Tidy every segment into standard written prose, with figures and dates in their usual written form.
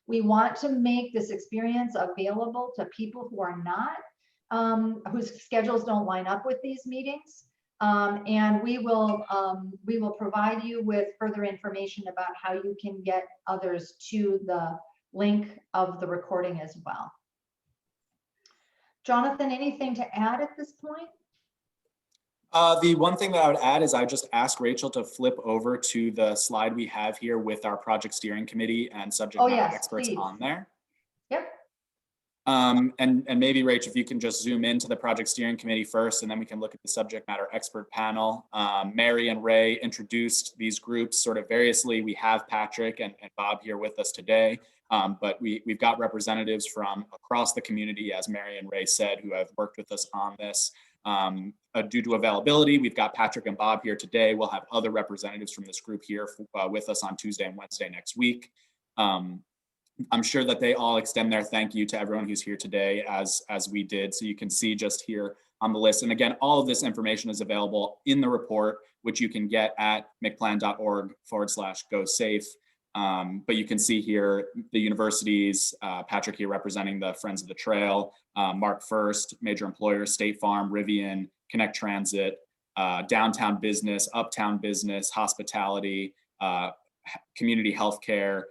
We want to make this experience available to people who are not, whose schedules don't line up with these meetings. And we will provide you with further information about how you can get others to the link of the recording as well. Jonathan, anything to add at this point? The one thing that I would add is I just ask Rachel to flip over to the slide we have here with our project steering committee and subject matter experts please. on there. Yep. And maybe Rach, if you can just zoom into the project steering committee first, and then we can look at the subject matter expert panel. Mary and Ray introduced these groups sort of variously. We have Patrick and Bob here with us today, but we've got representatives from across the community, as Mary and Ray said, who have worked with us on this. Due to availability, we've got Patrick and Bob here today. We'll have other representatives from this group here with us on Tuesday and Wednesday next week. I'm sure that they all extend their thank you to everyone who's here today as we did. So you can see just here on the list. And again, all of this information is available in the report, which you can get at mcplan.org/go-safe. But you can see here the universities, Patrick here representing the Friends of the Trail, Mark First, major employers, State Farm, Rivian, Connect Transit, downtown business, uptown business, hospitality, community healthcare,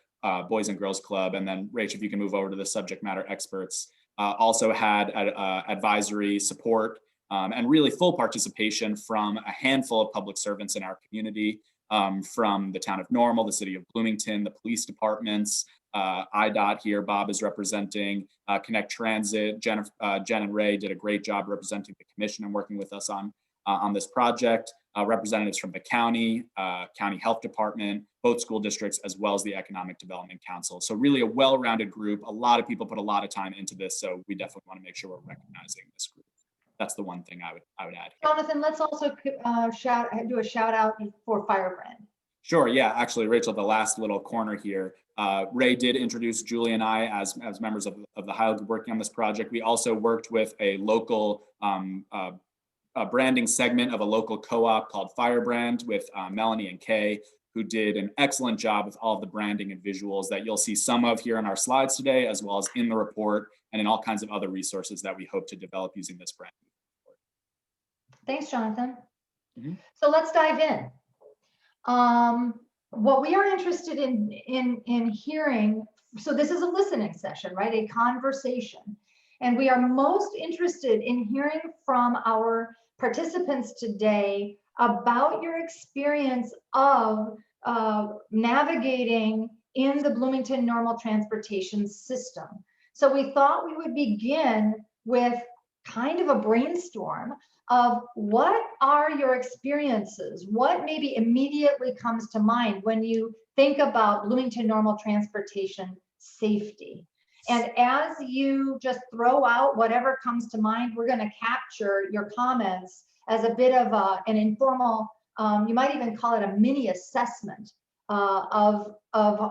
Boys and Girls Club, and then Rach, if you can move over to the subject matter experts, also had advisory support and really full participation from a handful of public servants in our community, from the town of Normal, the city of Bloomington, the police departments, IDOT here, Bob is representing, Connect Transit, Jen and Ray did a great job representing the commission and working with us on this project, representatives from the county, county health department, both school districts, as well as the Economic Development Council. So really a well-rounded group. A lot of people put a lot of time into this, so we definitely want to make sure we're recognizing this group. That's the one thing I would add. Jonathan, let's also do a shout out for Firebrand. Sure, yeah, actually, Rachel, the last little corner here, Ray did introduce Julie and I as members of the Heil group working on this project. We also worked with a local branding segment of a local co-op called Firebrand with Melanie and Kay, who did an excellent job with all of the branding and visuals that you'll see some of here on our slides today, as well as in the report and in all kinds of other resources that we hope to develop using this brand. Thanks, Jonathan. So let's dive in. What we are interested in hearing, so this is a listening session, right? A conversation. And we are most interested in hearing from our participants today about your experience of navigating in the Bloomington Normal Transportation System. So we thought we would begin with kind of a brainstorm of what are your experiences? What maybe immediately comes to mind when you think about Bloomington Normal Transportation safety? And as you just throw out whatever comes to mind, we're going to capture your comments as a bit of an informal, you might even call it a mini assessment of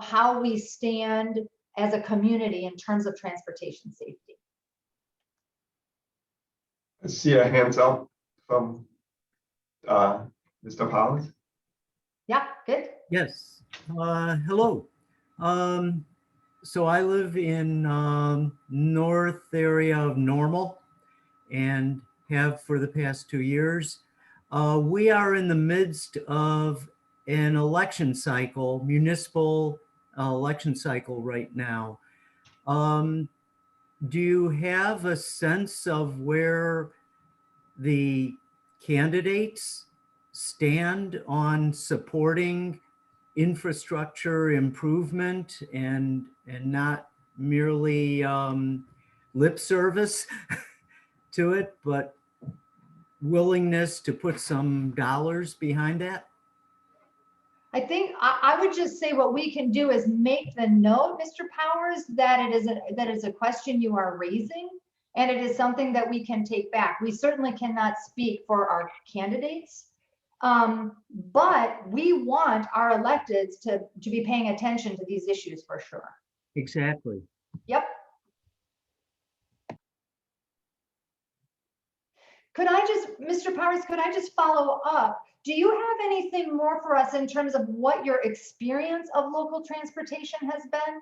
how we stand as a community in terms of transportation safety. I see a hands up from Mr. Powers. Yeah, good. Yes. Hello. So I live in north area of Normal and have for the past 2 years. We are in the midst of an election cycle, municipal election cycle right now. Do you have a sense of where the candidates stand on supporting infrastructure improvement and not merely lip service to it, but willingness to put some dollars behind that? I think I would just say what we can do is make the note, Mr. Powers, that it is a question you are raising, and it is something that we can take back. We certainly cannot speak for our candidates, but we want our electeds to be paying attention to these issues for sure. Exactly. Yep. Could I just, Mr. Powers, could I just follow up? Do you have anything more for us in terms of what your experience of local transportation has been?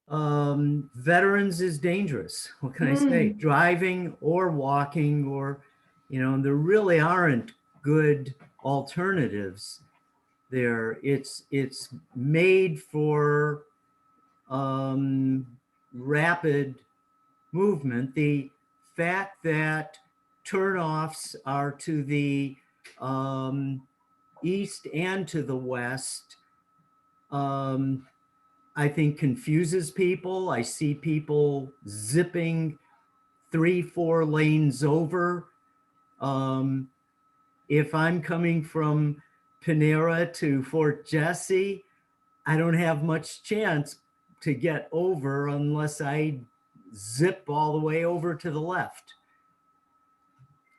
veterans is dangerous. What can I say? Driving or walking, or, and there really aren't good alternatives there. It's made for rapid movement. The fact that turnoffs are to the east and to the west, I think confuses people. I see people zipping 3-4 lanes over. If I'm coming from Panera to Fort Jesse, I don't have much chance to get over unless I zip all the way over to the left.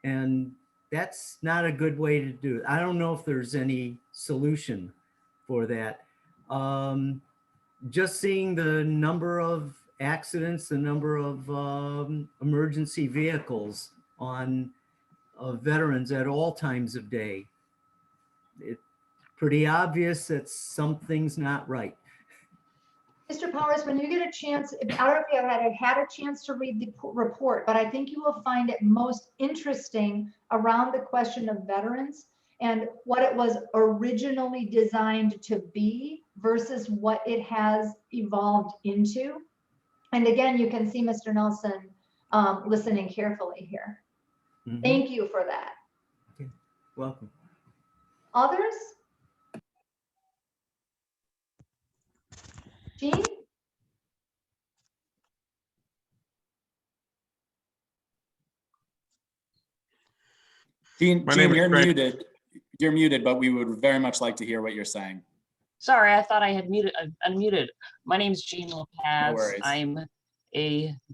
And that's not a good way to do it. I don't know if there's any solution for that. Just seeing the number of accidents, the number of emergency vehicles on veterans at all times of day, it's pretty obvious that something's not right. Mr. Powers, when you get a chance, I don't know if you have had a chance to read the report, but I think you will find it most interesting around the question of veterans and what it was originally designed to be versus what it has evolved into. And again, you can see Mr. Nelson listening carefully here. Mhm. Thank you for that. Okay. Welcome. Others? Jean? Jean, My name is you're Craig. muted. You're muted, but we would very much like to hear what you're saying. Sorry, I thought I had unmuted. My name is Jean No Lopez. worries. I'm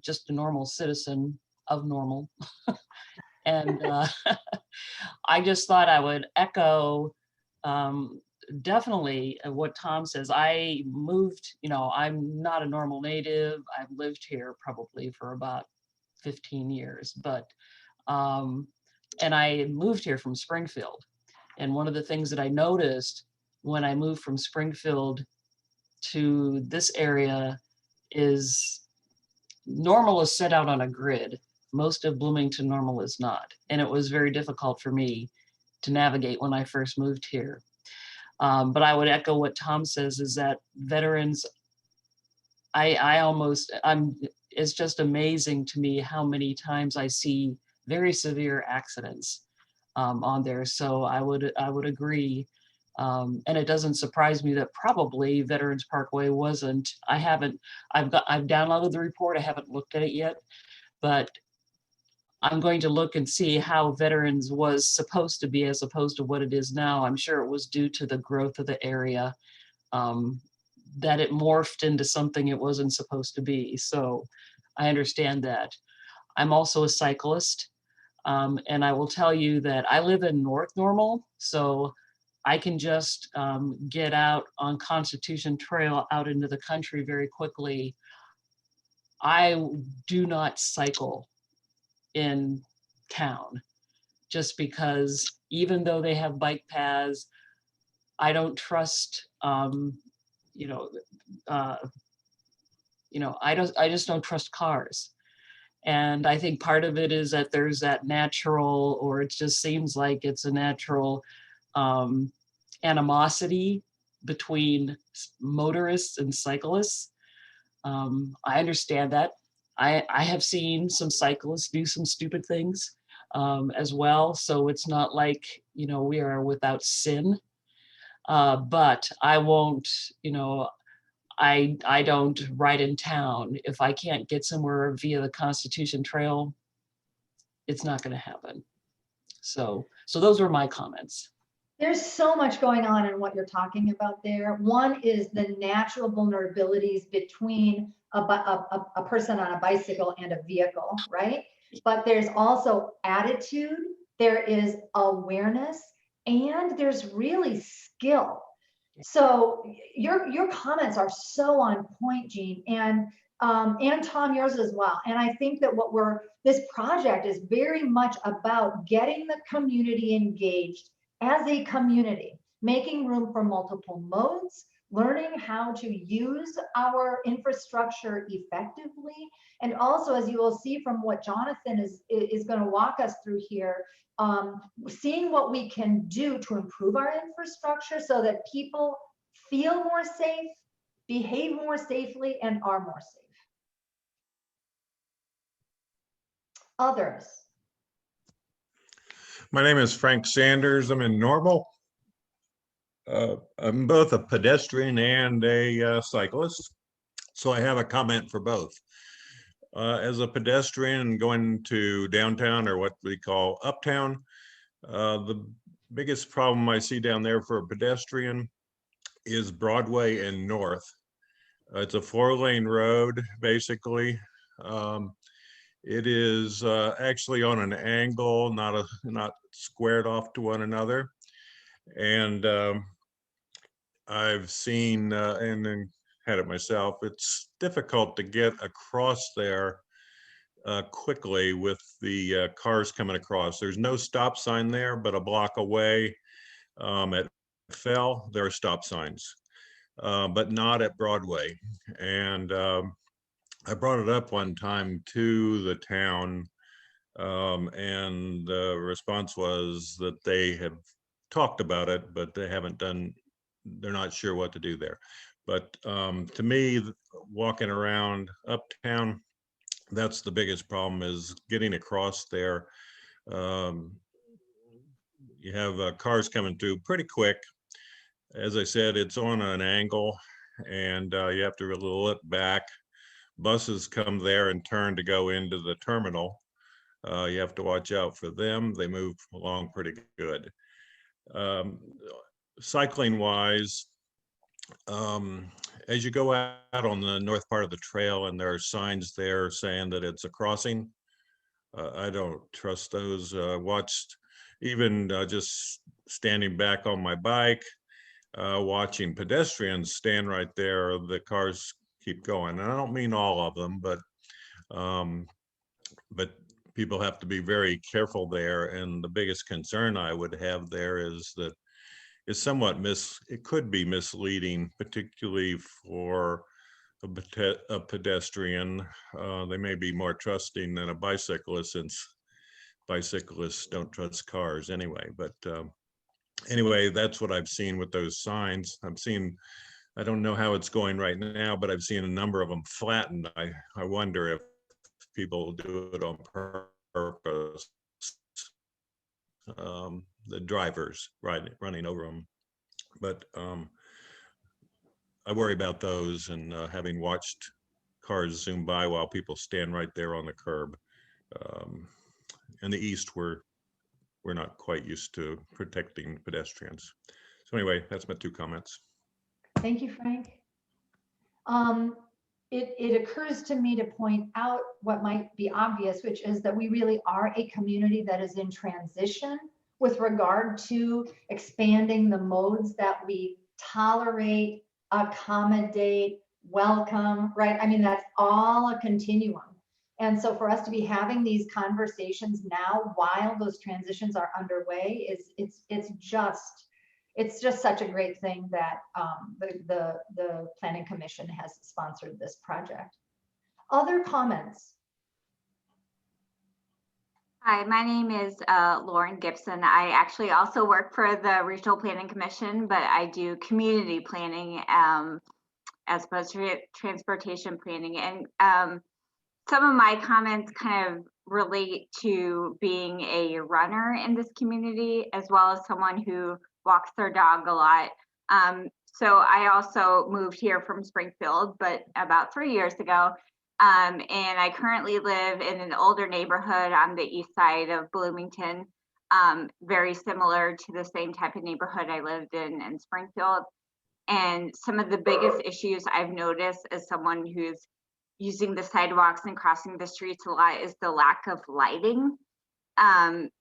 just a normal citizen of normal. And I just thought I would echo definitely what Tom says. I moved, I'm not a normal native. I've lived here probably for about 15 years, but, and I moved here from Springfield. And one of the things that I noticed when I moved from Springfield to this area is Normal is set out on a grid. Most of Bloomington Normal is not. And it was very difficult for me to navigate when I first moved here. But I would echo what Tom says is that veterans, it's just amazing to me how many times I see very severe accidents on there. So I would agree. And it doesn't surprise me that probably Veterans Parkway wasn't. I've downloaded the report. I haven't looked at it yet, but I'm going to look and see how Veterans was supposed to be as opposed to what it is now. I'm sure it was due to the growth of the area, that it morphed into something it wasn't supposed to be. So I understand that. I'm also a cyclist. And I will tell you that I live in North Normal, so I can just get out on Constitution Trail out into the country very quickly. I do not cycle in town just because even though they have bike paths, I don't trust, I just don't trust cars. And I think part of it is that there's that natural, or it just seems like it's a natural animosity between motorists and cyclists. I understand that. I have seen some cyclists do some stupid things as well. So it's not like, we are without sin. But I won't, I don't ride in town. If I can't get somewhere via the Constitution Trail, it's not going to happen. So those were my comments. There's so much going on in what you're talking about there. One is the natural vulnerabilities between a person on a bicycle and a vehicle, right? But there's also attitude, there is awareness, and there's really skill. So your comments are so on point, Jean, and Tom, yours as well. And I think that this project is very much about getting the community engaged as a community, making room for multiple modes, learning how to use our infrastructure effectively. And also, as you will see from what Jonathan is going to walk us through here, seeing what we can do to improve our infrastructure so that people feel more safe, behave more safely, and are more safe. Others. My name is Frank Sanders. I'm in Normal. I'm both a pedestrian and a cyclist, so I have a comment for both. As a pedestrian going to downtown, or what we call uptown, the biggest problem I see down there for a pedestrian is Broadway and North. It's a 4-lane road, basically. It is actually on an angle, not squared off to one another. And I've seen and then had it myself. It's difficult to get across there quickly with the cars coming across. There's no stop sign there, but a block away at Fell, there are stop signs, but not at Broadway. And I brought it up one time to the town, and the response was that they have talked about it, but they haven't done, they're not sure what to do there. But to me, walking around uptown, that's the biggest problem, is getting across there. You have cars coming through pretty quick. As I said, it's on an angle, and you have to really look back. Buses come there and turn to go into the terminal. You have to watch out for them. They move along pretty good. Cycling wise, as you go out on the north part of the trail and there are signs there saying that it's a crossing, I don't trust those. Watched even just standing back on my bike, watching pedestrians stand right there, the cars keep going. And I don't mean all of them, but people have to be very careful there. And the biggest concern I would have there is that it's somewhat it could be misleading, particularly for a pedestrian. They may be more trusting than a bicyclist, since bicyclists don't trust cars anyway. But anyway, that's what I've seen with those signs. I don't know how it's going right now, but I've seen a number of them flattened. I wonder if people do it on purpose. The drivers running over them. But I worry about those, and having watched cars zoom by while people stand right there on the curb. In the East, we're not quite used to protecting pedestrians. So anyway, that's my 2 comments. Thank you, Frank. It occurs to me to point out what might be obvious, which is that we really are a community that is in transition with regard to expanding the modes that we tolerate, accommodate, welcome, right? I mean, that's all a continuum. And so for us to be having these conversations now while those transitions are underway it's just such a great thing that the Planning Commission has sponsored this project. Other comments? Hi, my name is Lauren Gibson. I actually also work for the Regional Planning Commission, but I do community planning as opposed to transportation planning. And some of my comments kind of relate to being a runner in this community, as well as someone who walks their dog a lot. So I also moved here from Springfield, but about 3 years ago. And I currently live in an older neighborhood on the east side of Bloomington, very similar to the same type of neighborhood I lived in Springfield. And some of the biggest issues I've noticed as someone who's using the sidewalks and crossing the streets a lot is the lack of lighting,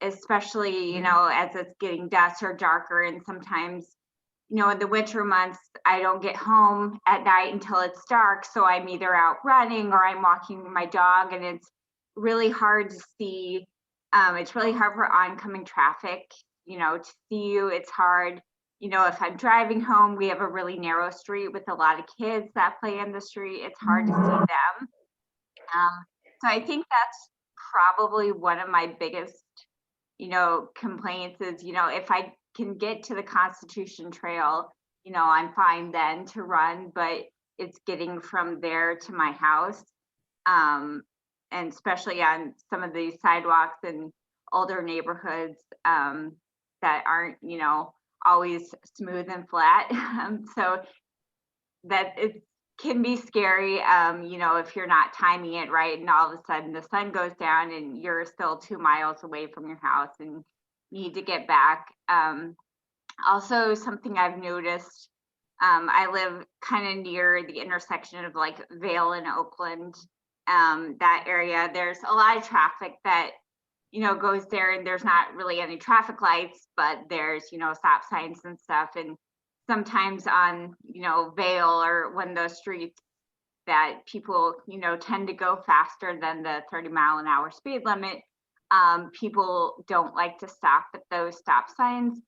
especially, as it's getting dusk or darker. And sometimes, in the winter months, I don't get home at night until it's dark. So I'm either out running or I'm walking my dog, and it's really hard to see. It's really hard for oncoming traffic, to see you. It's hard, you know, if I'm driving home, we have a really narrow street with a lot of kids that play in the street. It's hard to see them. So I think that's probably one of my biggest, you know, complaints is, you know, if I can get to the Constitution Trail, you know, I'm fine then to run, but it's getting from there to my house. And especially on some of these sidewalks in older neighborhoods that aren't, you know, always smooth and flat. So that it can be scary, you know, if you're not timing it right and all of a sudden the sun goes down and you're still 2 miles away from your house and need to get back. Also, something I've noticed, I live kind of near the intersection of like Vale and Oakland, that area. There's a lot of traffic that, you know, goes there, and there's not really any traffic lights, but there's, you know, stop signs and stuff. And sometimes on, you know, Vale or one of those streets that people, you know, tend to go faster than the 30-mile-an-hour speed limit, people don't like to stop at those stop signs.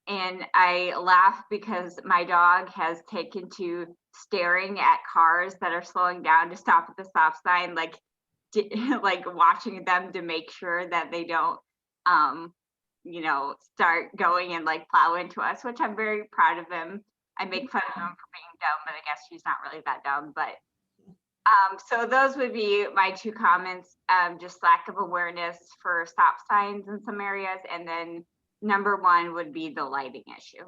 And I laugh because my dog has taken to staring at cars that are slowing down to stop at the stop sign, like like watching them to make sure that they don't, you know, start going and like plow into us, which I'm very proud of him. I make fun of him for being dumb, but I guess he's not really that dumb. But so those would be my 2 comments, just lack of awareness for stop signs in some areas. And then number 1 would be the lighting issue.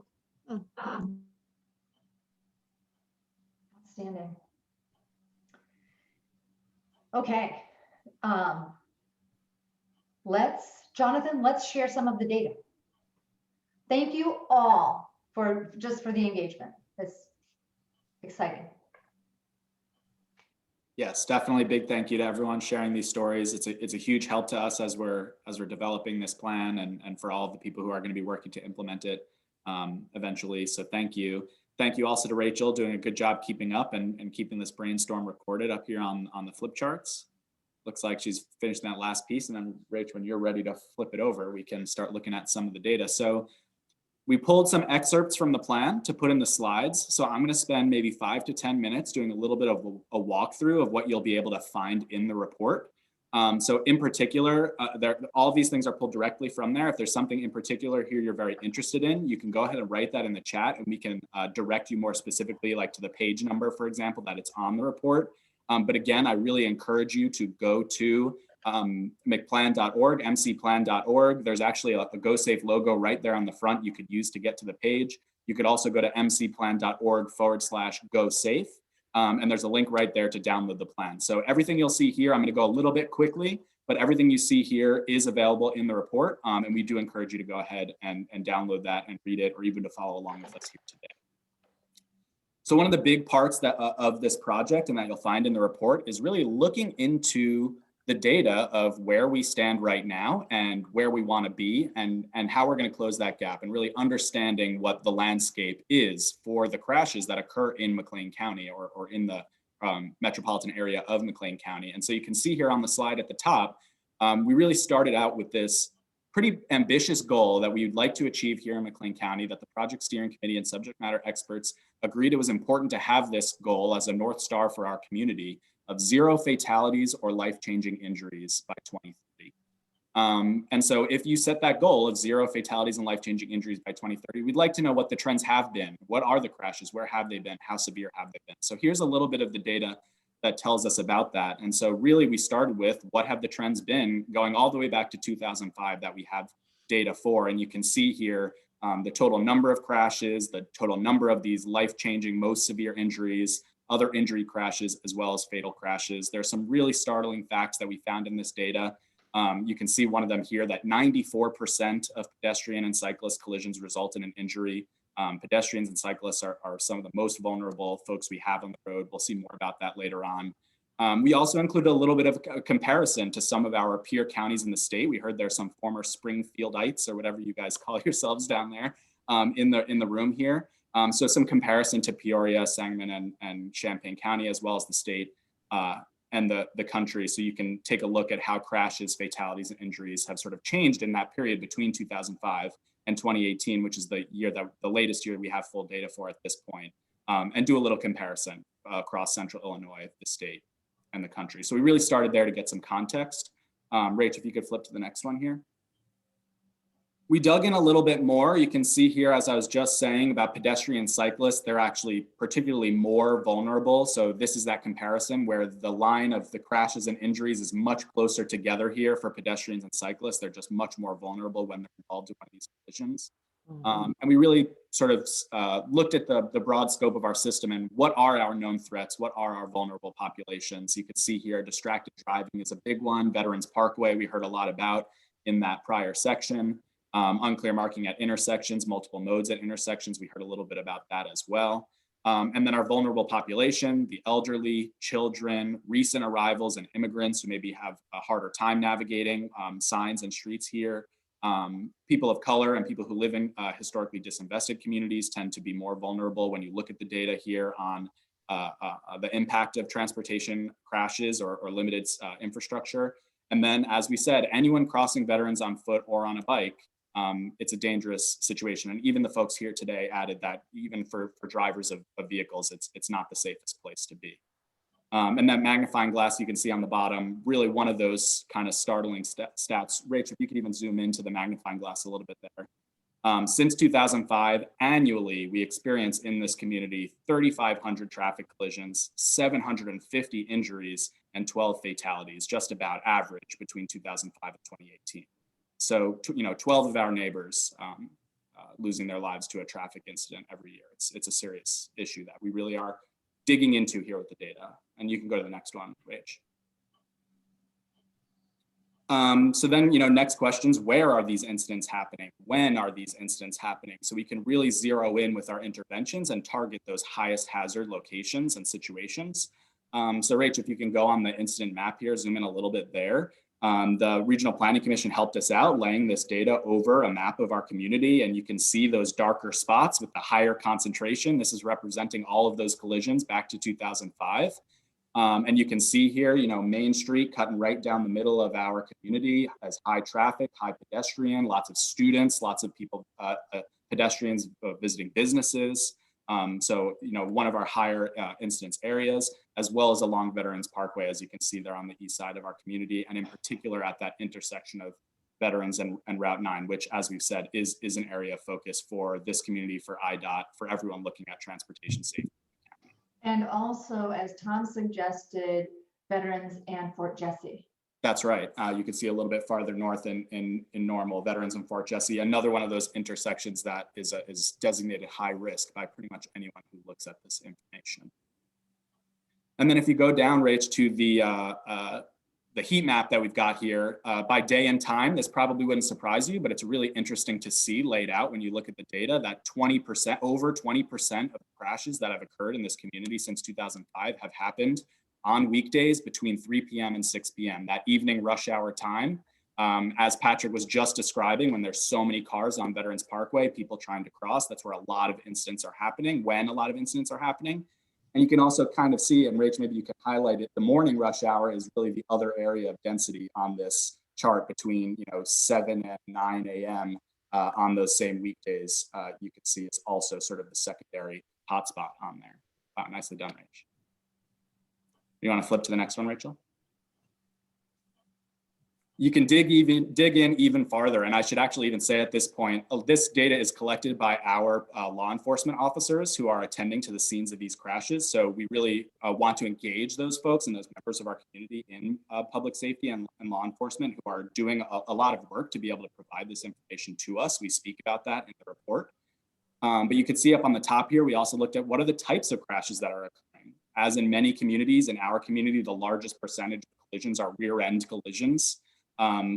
Outstanding. Okay. Jonathan, let's share some of the data. Thank you all for the engagement. It's exciting. Yes, definitely big thank you to everyone sharing these stories. It's a huge help to us as we're developing this plan, and for all of the people who are going to be working to implement it eventually. So thank you. Thank you also to Rachel, doing a good job keeping up and keeping this brainstorm recorded up here on the flip charts. Looks like she's finished that last piece, and then Rachel, when you're ready to flip it over, we can start looking at some of the data. So we pulled some excerpts from the plan to put in the slides. So I'm going to spend maybe 5 to 10 minutes doing a little bit of a walkthrough of what you'll be able to find in the report. So in particular, all of these things are pulled directly from there. If there's something in particular here you're very interested in, you can go ahead and write that in the chat, and we can direct you more specifically, like to the page number, for example, that it's on the report. But again, I really encourage you to go to mcplan.org, mcplan.org. There's actually a GoSafe logo right there on the front you could use to get to the page. You could also go to mcplan.org/GoSafe. And there's a link right there to download the plan. So everything you'll see here, I'm going to go a little bit quickly, but everything you see here is available in the report. And we do encourage you to go ahead and download that and read it, or even to follow along with us here today. So one of the big parts of this project, and that you'll find in the report, is really looking into the data of where we stand right now and where we want to be, and how we're going to close that gap, and really understanding what the landscape is for the crashes that occur in McLean County or in the metropolitan area of McLean County. And so you can see here on the slide at the top, we really started out with this pretty ambitious goal that we would like to achieve here in McLean County, that the project steering committee and subject matter experts agreed it was important to have this goal as a North Star for our community of 0 fatalities or life-changing injuries by 2030. And so if you set that goal of 0 fatalities and life-changing injuries by 2030, we'd like to know what the trends have been. What are the crashes? Where have they been? How severe have they been? So here's a little bit of the data that tells us about that. And so really we started with what have the trends been going all the way back to 2005 that we have data for. And you can see here the total number of crashes, the total number of these life-changing, most severe injuries, other injury crashes, as well as fatal crashes. There's some really startling facts that we found in this data. You can see one of them here, that 94% of pedestrian and cyclist collisions result in an injury. Pedestrians and cyclists are some of the most vulnerable folks we have on the road. We'll see more about that later on. We also included a little bit of a comparison to some of our peer counties in the state. We heard there's some former Springfieldites, or whatever you guys call yourselves down there, in the room here. So some comparison to Peoria, Sangamon, and Champaign County, as well as the state and the country. So you can take a look at how crashes, fatalities, and injuries have sort of changed in that period between 2005 and 2018, which is the year that the latest year we have full data for at this point, and do a little comparison across central Illinois, the state and the country. So we really started there to get some context. Rach, if you could flip to the next one here. We dug in a little bit more. You can see here, as I was just saying about pedestrian cyclists, they're actually particularly more vulnerable. So this is that comparison where the line of the crashes and injuries is much closer together here for pedestrians and cyclists. They're just much more vulnerable when they're involved in one of these collisions. And we really sort of looked at the broad scope of our system and what are our known threats, what are our vulnerable populations. You can see here, distracted driving is a big one. Veterans Parkway, we heard a lot about in that prior section. Unclear marking at intersections, multiple modes at intersections. We heard a little bit about that as well. And then our vulnerable population, the elderly, children, recent arrivals and immigrants who maybe have a harder time navigating signs and streets here. People of color and people who live in historically disinvested communities tend to be more vulnerable when you look at the data here on the impact of transportation crashes or limited infrastructure. And then, as we said, anyone crossing veterans on foot or on a bike, it's a dangerous situation. And even the folks here today added that even for drivers of vehicles, it's not the safest place to be. And that magnifying glass you can see on the bottom, really one of those kind of startling stats. Rach, if you could even zoom into the magnifying glass a little bit there. Since 2005, annually, we experience in this community 3,500 traffic collisions, 750 injuries, and 12 fatalities, just about average between 2005 and 2018. So, 12 of our neighbors losing their lives to a traffic incident every year. It's a serious issue that we really are digging into here with the data. And you can go to the next one, Rach. So then, next questions, where are these incidents happening? When are these incidents happening? So we can really zero in with our interventions and target those highest hazard locations and situations. So Rach, if you can go on the incident map here, zoom in a little bit there. The Regional Planning Commission helped us out laying this data over a map of our community, and you can see those darker spots with the higher concentration. This is representing all of those collisions back to 2005. And you can see here, Main Street cutting right down the middle of our community has high traffic, high pedestrian, lots of students, lots of people, pedestrians visiting businesses. So, one of our higher incidence areas, as well as along Veterans Parkway, as you can see there on the east side of our community, and in particular at that intersection of Veterans and Route 9, which, as we've said, is an area of focus for this community, for IDOT, for everyone looking at transportation safety. And also, as Tom suggested, Veterans and Fort Jesse. That's right. You can see a little bit farther north in Normal, Veterans and Fort Jesse, another one of those intersections that is designated high risk by pretty much anyone who looks at this information. And then if you go down, Rach, to the heat map that we've got here, by day and time, this probably wouldn't surprise you, but it's really interesting to see laid out when you look at the data that over 20% of crashes that have occurred in this community since 2005 have happened on weekdays between 3 p.m. and 6 p.m., that evening rush hour time. As Patrick was just describing, when there's so many cars on Veterans Parkway, people trying to cross, that's where a lot of incidents are happening, when a lot of incidents are happening. And you can also kind of see, and Rach, maybe you can highlight it, the morning rush hour is really the other area of density on this chart between 7 and 9 a.m. On those same weekdays. You can see it's also sort of the secondary hotspot on there. Wow, nicely done, Rach. You want to flip to the next one, Rachel? You can dig in even farther, and I should actually even say at this point, this data is collected by our law enforcement officers who are attending to the scenes of these crashes. So we really want to engage those folks and those members of our community in public safety and law enforcement who are doing a lot of work to be able to provide this information to us. We speak about that in the report. But you can see up on the top here, we also looked at what are the types of crashes that are occurring. As in many communities, in our community, the largest percentage of collisions are rear end collisions.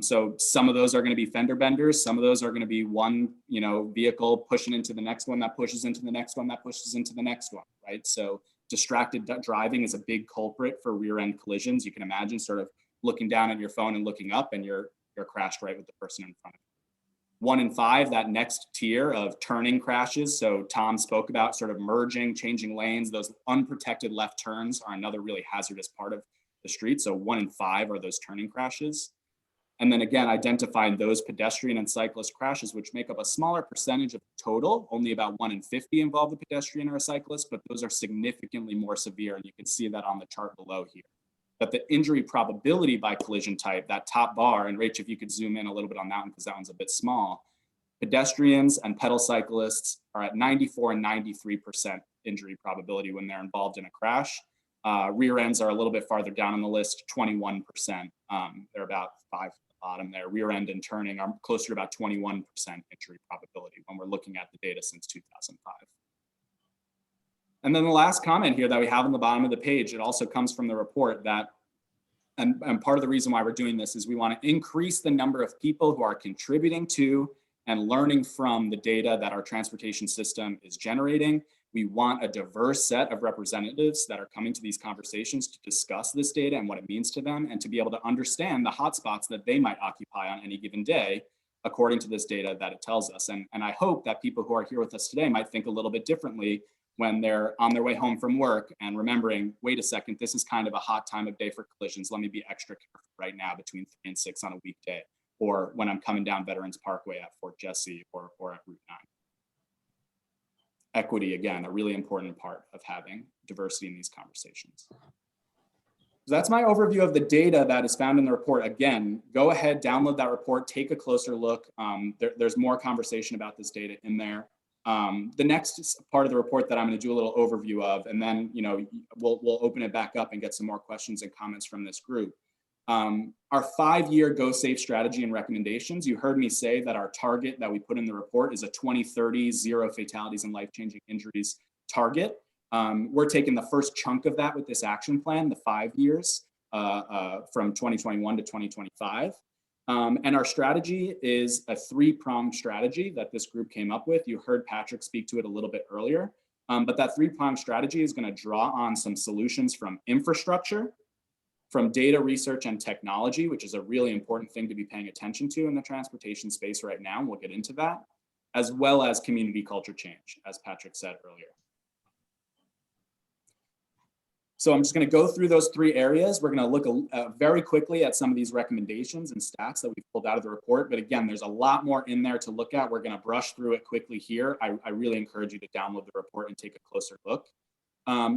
So some of those are going to be fender benders. Some of those are going to be one, vehicle pushing into the next one that pushes into the next one that pushes into the next one, right? So distracted driving is a big culprit for rear end collisions. You can imagine sort of looking down at your phone and looking up and you're crashed right with the person in front of you. 1 in 5, that next tier of turning crashes. So Tom spoke about sort of merging, changing lanes. Those unprotected left turns are another really hazardous part of the street. So 1 in 5 are those turning crashes. And then again, identifying those pedestrian and cyclist crashes, which make up a smaller percentage of the total. Only about 1 in 50 involve a pedestrian or a cyclist, but those are significantly more severe. And you can see that on the chart below here. That the injury probability by collision type, that top bar, and Rach, if you could zoom in a little bit on that one, because that one's a bit small. Pedestrians and pedal cyclists are at 94 and 93% injury probability when they're involved in a crash. Rear ends are a little bit farther down on the list, 21%. They're about 5 at the bottom there. Rear end and turning are closer to about 21% injury probability when we're looking at the data since 2005. And then the last comment here that we have on the bottom of the page, it also comes from the report that, and part of the reason why we're doing this is we want to increase the number of people who are contributing to and learning from the data that our transportation system is generating. We want a diverse set of representatives that are coming to these conversations to discuss this data and what it means to them, and to be able to understand the hotspots that they might occupy on any given day, according to this data that it tells us. And I hope that people who are here with us today might think a little bit differently when they're on their way home from work and remembering, wait a second, this is kind of a hot time of day for collisions. Let me be extra careful right now between 3 and 6 on a weekday, or when I'm coming down Veterans Parkway at Fort Jesse or at Route 9. Equity, again, a really important part of having diversity in these conversations. So that's my overview of the data that is found in the report. Again, go ahead, download that report, take a closer look. There's more conversation about this data in there. The next part of the report that I'm going to do a little overview of, and then we'll open it back up and get some more questions and comments from this group. Our 5-year Go Safe strategy and recommendations. You heard me say that our target that we put in the report is a 2030 zero fatalities and life-changing injuries target. We're taking the first chunk of that with this action plan, the 5 years from 2021 to 2025. And our strategy is a 3-pronged strategy that this group came up with. You heard Patrick speak to it a little bit earlier, but that 3-pronged strategy is going to draw on some solutions from infrastructure, from data research and technology, which is a really important thing to be paying attention to in the transportation space right now, and we'll get into that, as well as community culture change, as Patrick said earlier. So I'm just going to go through those 3 areas. We're going to look very quickly at some of these recommendations and stats that we pulled out of the report. But again, there's a lot more in there to look at. We're going to brush through it quickly here. I really encourage you to download the report and take a closer look.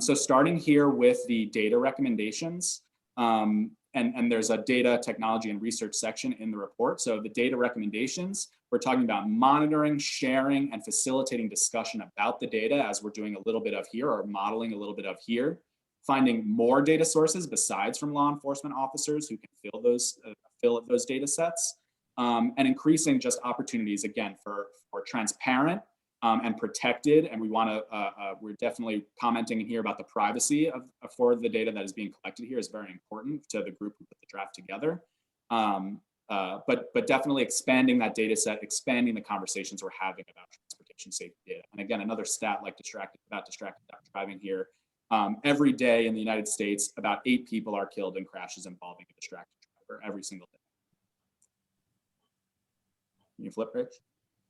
So starting here with the data recommendations, and there's a data, technology, and research section in the report. So the data recommendations, we're talking about monitoring, sharing, and facilitating discussion about the data, as we're doing a little bit of here, or modeling a little bit of here. Finding more data sources besides from law enforcement officers who can fill those data sets, and increasing just opportunities, again, for transparent and protected. And we want to, we're definitely commenting here about the privacy for the data that is being collected here is very important to the group who put the draft together. But definitely expanding that data set, expanding the conversations we're having about transportation safety data. And again, another stat like distracted driving here. Every day in the United States, about 8 people are killed in crashes involving a distracted driver every single day. Can you flip, Rich?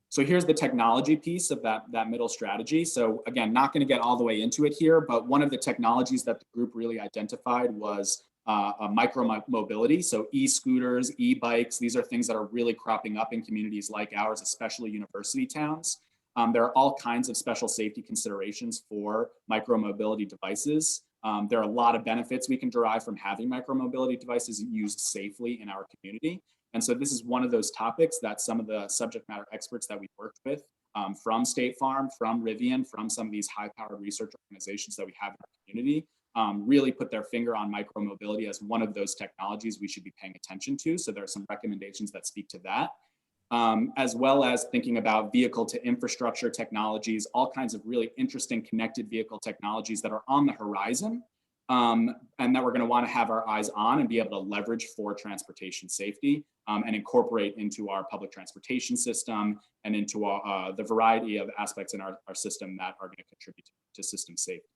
So here's the technology piece of that middle strategy. So again, not going to get all the way into it here, but one of the technologies that the group really identified was micro mobility. So e-scooters, e-bikes, these are things that are really cropping up in communities like ours, especially university towns. There are all kinds of special safety considerations for micromobility devices. There are a lot of benefits we can derive from having micromobility devices used safely in our community. And so this is one of those topics that some of the subject matter experts that we worked with from State Farm, from Rivian, from some of these high-powered research organizations that we have in our community, really put their finger on micromobility as one of those technologies we should be paying attention to. So there are some recommendations that speak to that. As well as thinking about vehicle to infrastructure technologies, all kinds of really interesting connected vehicle technologies that are on the horizon, and that we're going to want to have our eyes on and be able to leverage for transportation safety, and incorporate into our public transportation system and into the variety of aspects in our system that are going to contribute to system safety.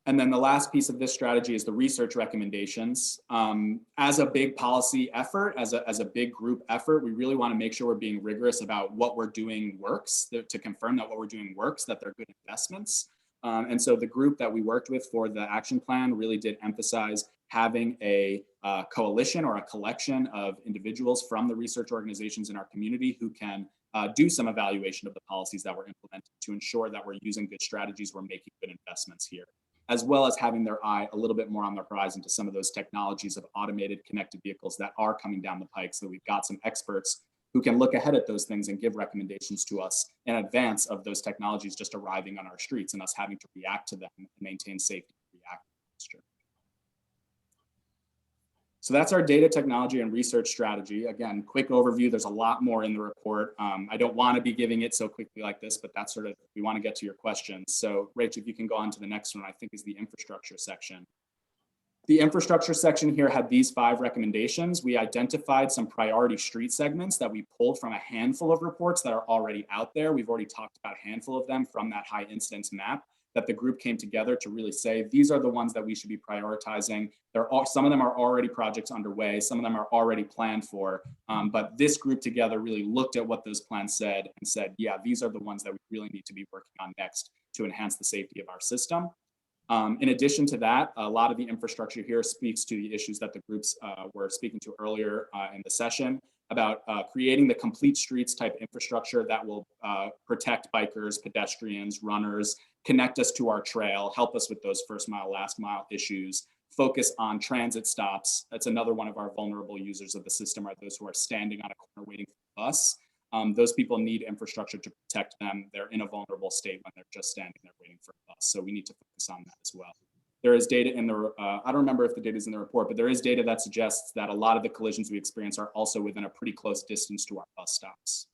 And then the last piece of this strategy is the research recommendations. As a big policy effort, as a big group effort, we really want to make sure we're being rigorous about what we're doing works, to confirm that what we're doing works, that they're good investments. And so the group that we worked with for the action plan really did emphasize having a coalition or a collection of individuals from the research organizations in our community who can do some evaluation of the policies that we're implementing to ensure that we're using good strategies, we're making good investments here, as well as having their eye a little bit more on the horizon to some of those technologies of automated connected vehicles that are coming down the pike. So we've got some experts who can look ahead at those things and give recommendations to us in advance of those technologies just arriving on our streets and us having to react to them and maintain safety and react to them. So that's our data technology and research strategy. Again, quick overview. There's a lot more in the report. I don't want to be giving it so quickly like this, but that's sort of, we want to get to your questions. So Rach, if you can go on to the next one, I think is the infrastructure section. The infrastructure section here had these 5 recommendations. We identified some priority street segments that we pulled from a handful of reports that are already out there. We've already talked about a handful of them from that high incidence map that the group came together to really say, these are the ones that we should be prioritizing. Some of them are already projects underway, some of them are already planned for, but this group together really looked at what those plans said and said, yeah, these are the ones that we really need to be working on next to enhance the safety of our system. In addition to that, a lot of the infrastructure here speaks to the issues that the groups were speaking to earlier in the session about creating the complete streets type infrastructure that will protect bikers, pedestrians, runners, connect us to our trail, help us with those first mile, last mile issues, focus on transit stops. That's another one of our vulnerable users of the system, are those who are standing on a corner waiting for the bus. Those people need infrastructure to protect them. They're in a vulnerable state when they're just standing there waiting for a bus. So we need to focus on that as well. There is data in the, I don't remember if the data is in the report, but there is data that suggests that a lot of the collisions we experience are also within a pretty close distance to our bus stops.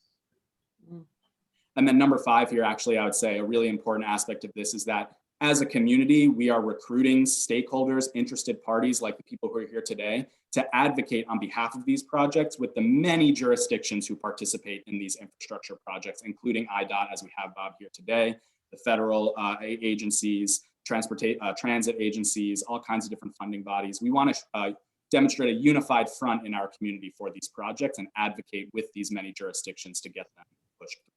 And then number 5 here, actually, I would say a really important aspect of this is that as a community, we are recruiting stakeholders, interested parties like the people who are here today to advocate on behalf of these projects with the many jurisdictions who participate in these infrastructure projects, including IDOT, as we have Bob here today, the federal agencies, transit agencies, all kinds of different funding bodies. We want to demonstrate a unified front in our community for these projects and advocate with these many jurisdictions to get them pushed through.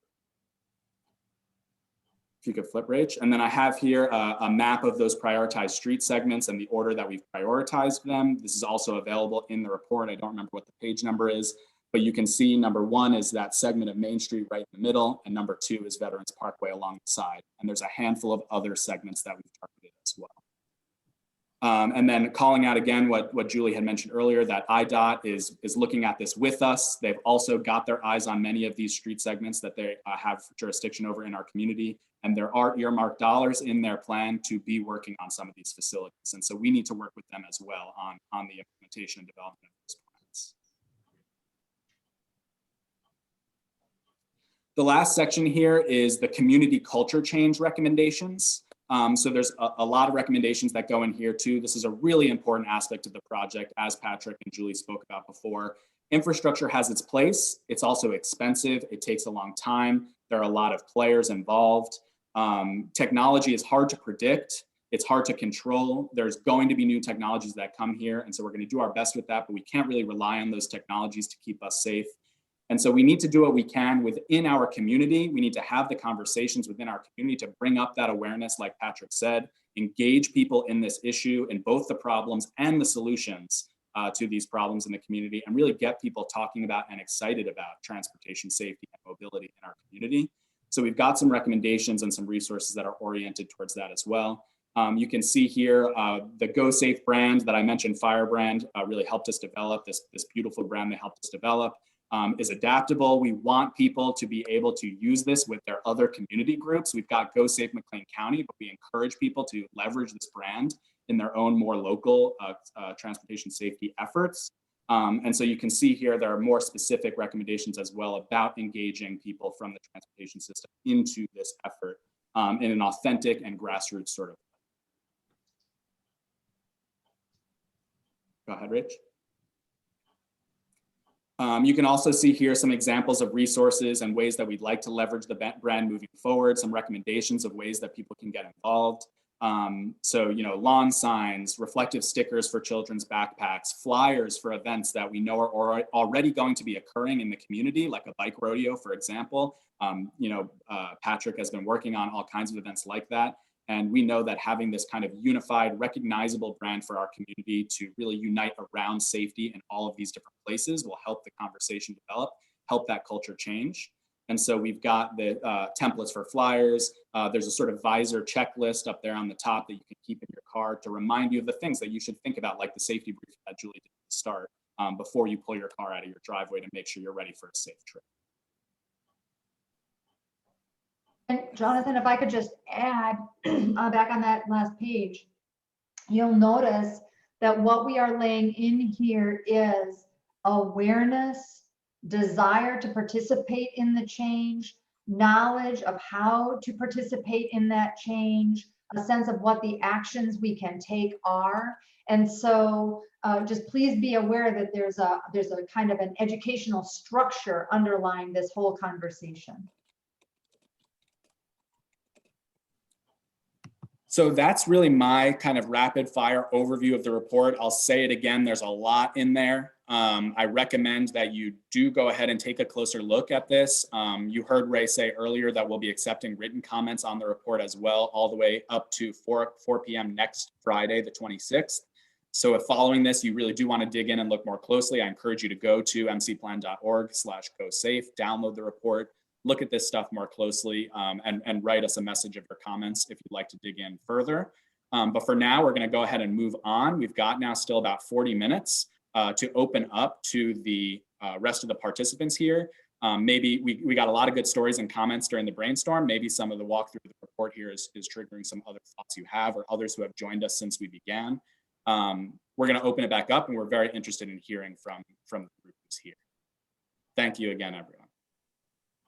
If you could flip, Rach. And then I have here a map of those prioritized street segments and the order that we've prioritized them. This is also available in the report. I don't remember what the page number is, but you can see number 1 is that segment of Main Street right in the middle, and number 2 is Veterans Parkway along the side. And there's a handful of other segments that we've targeted as well. And then calling out again what Julie had mentioned earlier, that IDOT is looking at this with us. They've also got their eyes on many of these street segments that they have jurisdiction over in our community. And there are earmarked dollars in their plan to be working on some of these facilities. And so we need to work with them as well on the implementation and development of those plans. The last section here is the community culture change recommendations. So there's a lot of recommendations that go in here too. This is a really important aspect of the project, as Patrick and Julie spoke about before. Infrastructure has its place. It's also expensive. It takes a long time. There are a lot of players involved. Technology is hard to predict. It's hard to control. There's going to be new technologies that come here. And so we're going to do our best with that, but we can't really rely on those technologies to keep us safe. And so we need to do what we can within our community. We need to have the conversations within our community to bring up that awareness, like Patrick said, engage people in this issue, in both the problems and the solutions to these problems in the community, and really get people talking about and excited about transportation safety and mobility in our community. So we've got some recommendations and some resources that are oriented towards that as well. You can see here the Go Safe brand that I mentioned, Firebrand, really helped us develop this beautiful brand. They helped us develop. Is adaptable. We want people to be able to use this with their other community groups. We've got Go Safe McLean County, but we encourage people to leverage this brand in their own more local transportation safety efforts. And so you can see here, there are more specific recommendations as well about engaging people from the transportation system into this effort in an authentic and grassroots sort of way. Go ahead, Rich. You can also see here some examples of resources and ways that we'd like to leverage the brand moving forward, some recommendations of ways that people can get involved. So, you know, lawn signs, reflective stickers for children's backpacks, flyers for events that we know are already going to be occurring in the community, like a bike rodeo, for example. Patrick has been working on all kinds of events like that. And we know that having this kind of unified, recognizable brand for our community to really unite around safety in all of these different places will help the conversation develop, help that culture change. And so we've got the templates for flyers. There's a sort of visor checklist up there on the top that you can keep in your car to remind you of the things that you should think about, like the safety brief that Julie did at the start, before you pull your car out of your driveway to make sure you're ready for a safe trip. And Jonathan, if I could just add back on that last page, you'll notice that what we are laying in here is awareness, desire to participate in the change, knowledge of how to participate in that change, a sense of what the actions we can take are. And so just please be aware that there's a kind of an educational structure underlying this whole conversation. So that's really my kind of rapid fire overview of the report. I'll say it again, there's a lot in there. I recommend that you do go ahead and take a closer look at this. You heard Ray say earlier that we'll be accepting written comments on the report as well, all the way up to 4 p.m. next Friday, the 26th. So if following this, you really do want to dig in and look more closely, I encourage you to go to mcplan.org/gosafe, download the report, look at this stuff more closely, and write us a message of your comments if you'd like to dig in further. But for now, we're going to go ahead and move on. We've got now still about 40 minutes to open up to the rest of the participants here. Maybe we got a lot of good stories and comments during the brainstorm. Maybe some of the walkthrough of the report here is triggering some other thoughts you have, or others who have joined us since we began. We're going to open it back up, and we're very interested in hearing from the groups here. Thank you again, everyone.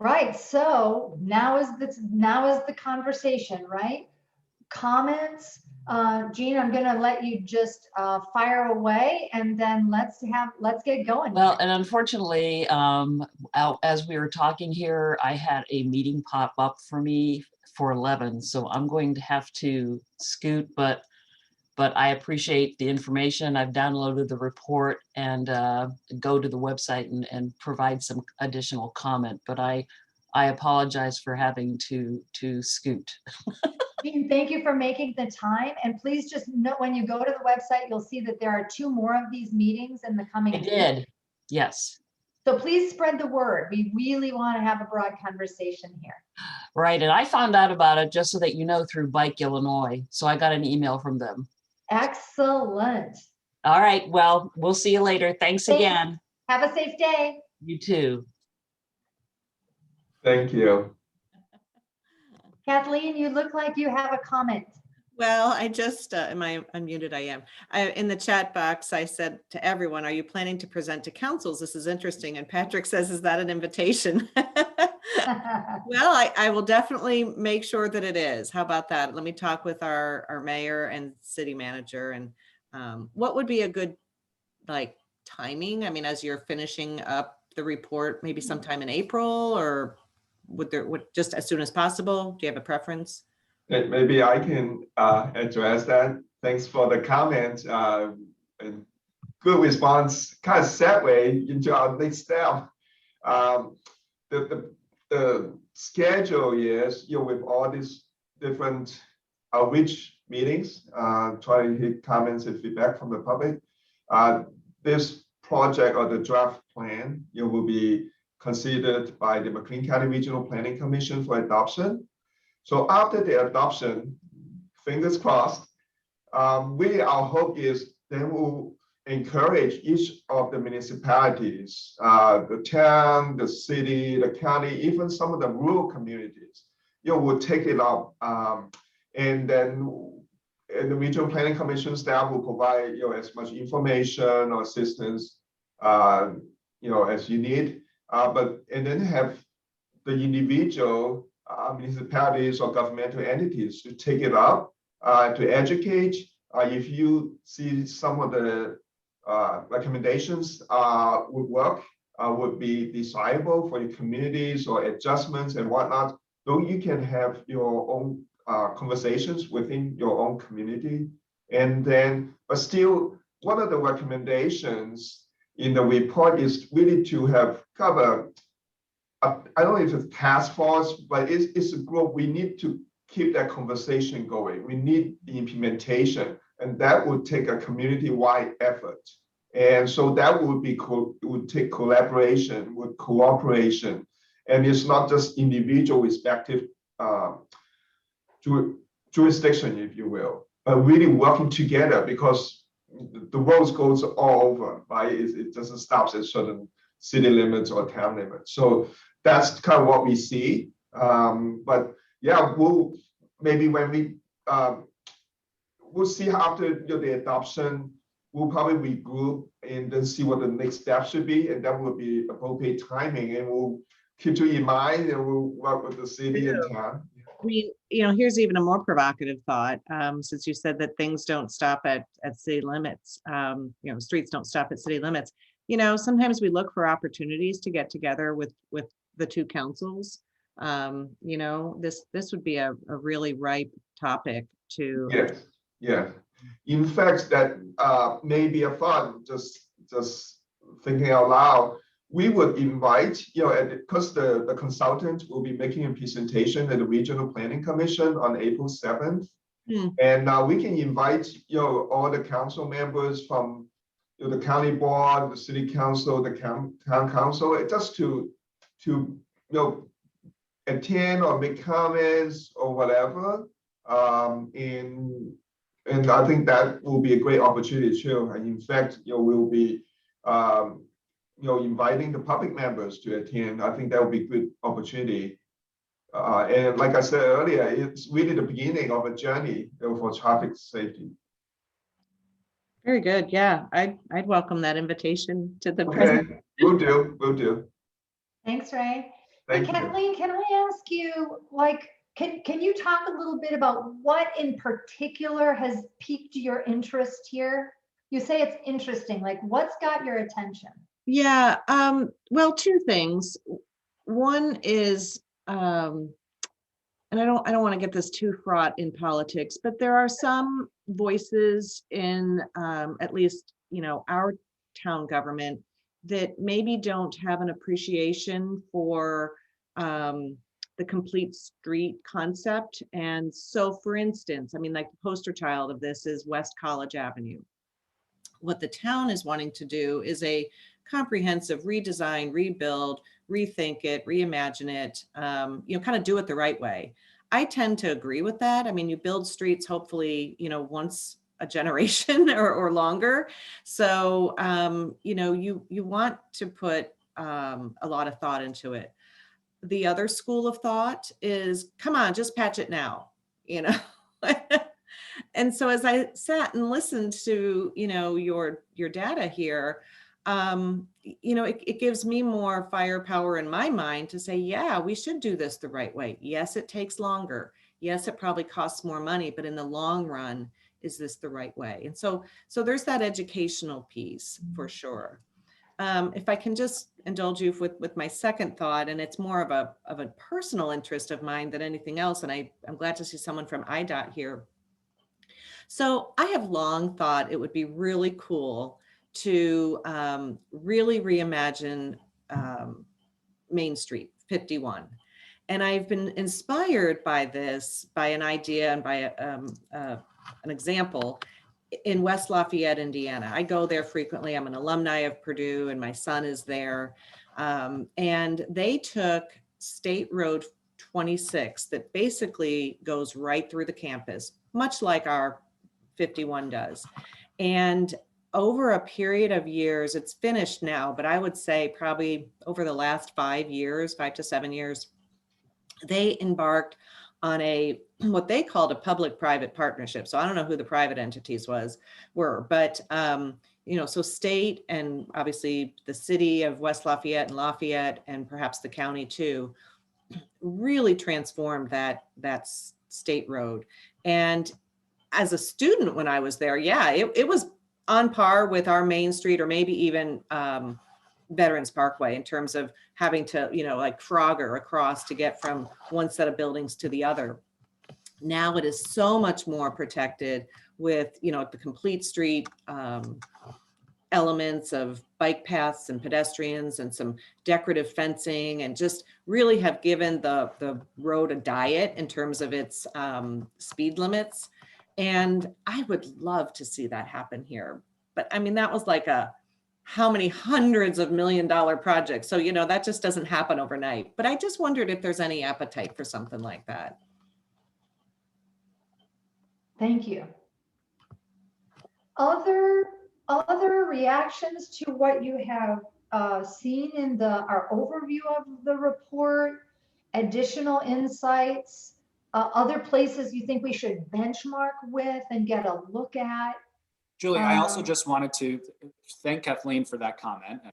Right, so now is the conversation, right? Comments, Jean, I'm gonna let you just fire away, and then let's get going. Well, and unfortunately, as we were talking here, I had a meeting pop up for me for 11, so I'm going to have to scoot, but I appreciate the information. I've downloaded the report and go to the website and provide some additional comment, but I apologize for having to scoot. Jean, thank you for making the time, and please just note when you go to the website, you'll see that there are 2 more of these meetings in the coming I week. did, yes. So please spread the word. We really want to have a broad conversation here. Right, and I found out about it, just so that you know, through Bike Illinois, so I got an email from them. Excellent. All right, well, we'll see you later. Thanks again. Have a safe day. You too. Thank you. Kathleen, you look like you have a comment. Well, I just, am I unmuted? I am. In the chat box, I said to everyone, are you planning to present to councils? This is interesting. And Patrick says, is that an invitation? Well, I will definitely make sure that it is. How about that? Let me talk with our mayor and city manager. And what would be a good timing? I mean, as you're finishing up the report, maybe sometime in April, or would just as soon as possible? Do you have a preference? Maybe I can address that. Thanks for the comment. And good response. Kind of segue into our next step. The schedule is, with all these different outreach meetings, try to hit comments and feedback from the public. This project, or the draft plan, will be considered by the McLean County Regional Planning Commission for adoption. So after the adoption, fingers crossed, really our hope is then we'll encourage each of the municipalities, the town, the city, the county, even some of the rural communities, will take it up. And then the Regional Planning Commission staff will provide, as much information or assistance, as you need. And then have the individual municipalities or governmental entities to take it up, to educate. If you see some of the recommendations would work, would be desirable for your communities or adjustments and whatnot, then you can have your own conversations within your own community. And then, but still, one of the recommendations in the report is really to have cover. I don't know if it's a task force, but it's a group. We need to keep that conversation going. We need the implementation, and that would take a community-wide effort. And so that would be would take collaboration, with cooperation, and it's not just individual respective jurisdiction, if you will, but really working together, because the road goes all over, right? It doesn't stop at certain city limits or town limits. So that's kind of what we see. But yeah, we'll maybe when we we'll see after the adoption, we'll probably regroup and then see what the next step should be, and that will be appropriate timing, and we'll keep you in mind, and we'll work with the city and town. I mean, here's even a more provocative thought, since you said that things don't stop at city limits, streets don't stop at city limits. Sometimes we look for opportunities to get together with the two councils. This would be a really ripe topic to. Yes, yeah. In fact, that may be a thought, just thinking out loud. We would invite, because the consultant will be making a presentation at the Regional Planning Commission on April 7th. And we can invite, all the council members from the county board, the city council, the town council, just to attend or make comments or whatever. And I think that will be a great opportunity too. And in fact, we'll be inviting the public members to attend. I think that would be a good opportunity. And like I said earlier, it's really the beginning of a journey for traffic safety. Very good. Yeah, I'd welcome that invitation to the. Okay, we'll do. Thanks, Ray. Thank Hey, you. Kathleen, can I ask you, can you talk a little bit about what in particular has piqued your interest here? You say it's interesting, what's got your attention? Yeah, well, two things. One is, and I don't want to get this too fraught in politics, but there are some voices in at least, our town government that maybe don't have an appreciation for the complete street concept. And so, for instance, the poster child of this is West College Avenue. What the town is wanting to do is a comprehensive redesign, rebuild, rethink it, reimagine it, kind of do it the right way. I tend to agree with that. You build streets, hopefully, once a generation or longer. So, you want to put a lot of thought into it. The other school of thought is, come on, just patch it now, And so as I sat and listened to, your data here, it gives me more firepower in my mind to say, yeah, we should do this the right way. Yes, it takes longer. Yes, it probably costs more money, but in the long run, is this the right way? And so there's that educational piece for sure. If I can just indulge you with my second thought, and it's more of a personal interest of mine than anything else. And I'm glad to see someone from IDOT here. So I have long thought it would be really cool to really reimagine Main Street 51. And I've been inspired by this, by an idea and by an example in West Lafayette, Indiana. I go there frequently. I'm an alumni of Purdue and my son is there. And they took State Road 26 that basically goes right through the campus, much like our 51 does. And over a period of years, it's finished now, but I would say probably over the last 5 to 7 years, they embarked on what they called a public-private partnership. So I don't know who the private entities were, but so state and obviously the city of West Lafayette and Lafayette and perhaps the county too, really transformed that state road. And as a student when I was there, yeah, it was on par with our Main Street or maybe even Veterans Parkway in terms of having to, like Frogger across to get from one set of buildings to the other. Now it is so much more protected with, the complete street elements of bike paths and pedestrians and some decorative fencing, and just really have given the road a diet in terms of its speed limits. And I would love to see that happen here. But I mean, that was like how many hundreds of $1 million project. So, you know, that just doesn't happen overnight. But I just wondered if there's any appetite for something like that. Thank you. Other reactions to what you have seen in our overview of the report, additional insights, other places you think we should benchmark with and get a look at? Julie, I also just wanted to thank Kathleen for that comment. And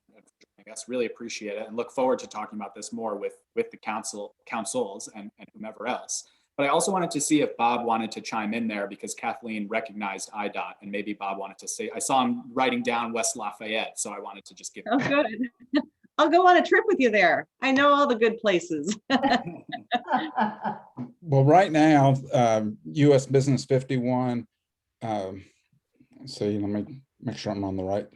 I guess really appreciate it and look forward to talking about this more with the councils and whomever else. But I also wanted to see if Bob wanted to chime in there, because Kathleen recognized IDOT, and maybe Bob wanted to say, I saw him writing down West Lafayette, so I wanted to just give. Oh, good. I'll go on a trip with you there. I know all the good places. Well, right now, US Business 51, see, let me make sure I'm on the right.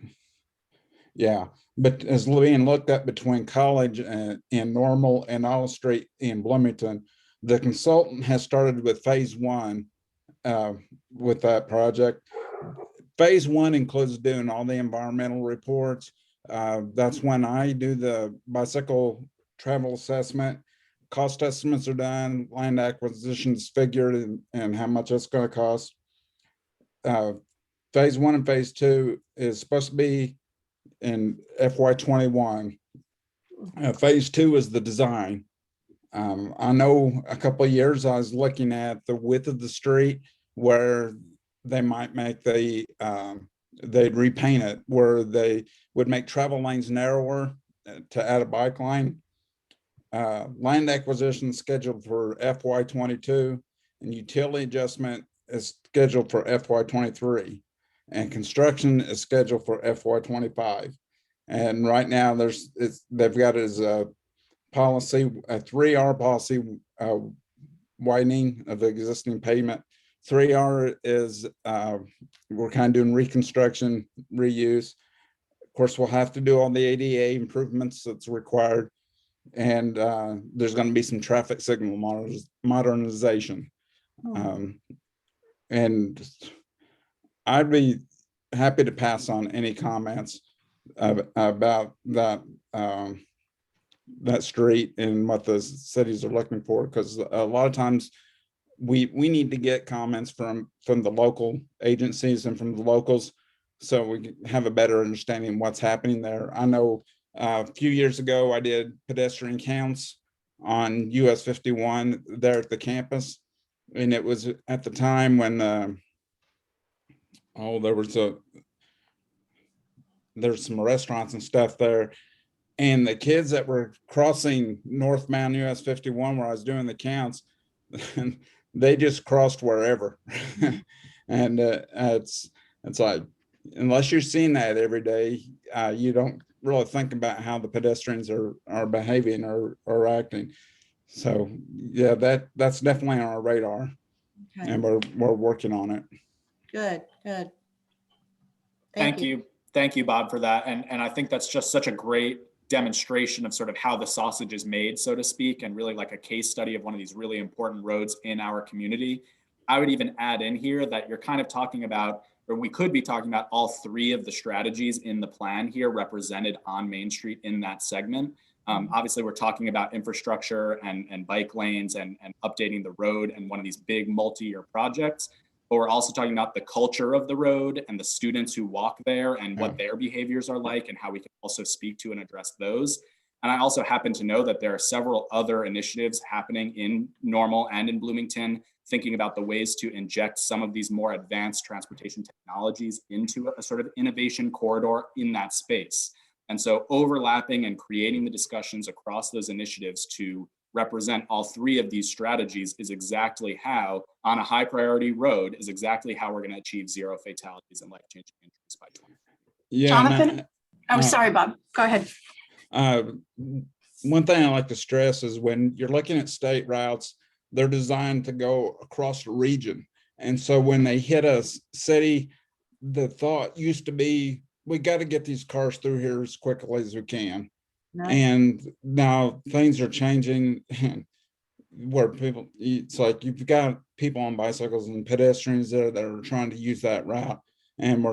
Yeah, but as being looked at between College and Normal and Olive Street in Bloomington, the consultant has started with phase 1 with that project. Phase 1 includes doing all the environmental reports. That's when I do the bicycle travel assessment. Cost estimates are done, land acquisitions figured, and how much it's going to cost. Phase 1 and phase 2 is supposed to be in FY21. Phase 2 is the design. I know a couple of years I was looking at the width of the street where they might make they'd repaint it, where they would make travel lanes narrower to add a bike lane. Land acquisition scheduled for FY22, and utility adjustment is scheduled for FY23, and construction is scheduled for FY25. And right now they've got it as a policy, a 3R policy, widening of the existing pavement. 3R is we're kind of doing reconstruction, reuse. Of course, we'll have to do all the ADA improvements that's required, and there's going to be some traffic signal modernization. And I'd be happy to pass on any comments about that that street and what the cities are looking for, because a lot of times we need to get comments from the local agencies and from the locals, so we can have a better understanding of what's happening there. I know a few years ago I did pedestrian counts on US 51 there at the campus, and it was at the time when there's some restaurants and stuff there. And the kids that were crossing northbound US 51 where I was doing the counts, they just crossed wherever. And it's like, unless you're seeing that every day, you don't really think about how the pedestrians are behaving or acting. So yeah, that's definitely on our radar. Okay. And we're working on it. Good. Thank you. Thank you, Bob, for that. And I think that's just such a great demonstration of sort of how the sausage is made, so to speak, and really like a case study of one of these really important roads in our community. I would even add in here that you're kind of talking about, or we could be talking about, all 3 of the strategies in the plan here represented on Main Street in that segment. Obviously, we're talking about infrastructure and bike lanes and updating the road and one of these big multi-year projects. But we're also talking about the culture of the road and the students who walk there and what their behaviors are like and how we can also speak to and address those. And I also happen to know that there are several other initiatives happening in Normal and in Bloomington, thinking about the ways to inject some of these more advanced transportation technologies into a sort of innovation corridor in that space. And so overlapping and creating the discussions across those initiatives to represent all 3 of these strategies is exactly how, on a high priority road, is exactly how we're going to achieve 0 fatalities and life-changing injuries by 2020. Yeah, Jonathan? Sorry, Bob. Go ahead. One thing I like to stress is when you're looking at state routes, they're designed to go across the region. And so when they hit a city, the thought used to be we got to get these cars through here as quickly as we can. No, And now things are changing where people, it's like you've got people on bicycles and pedestrians there that are trying to use that route. And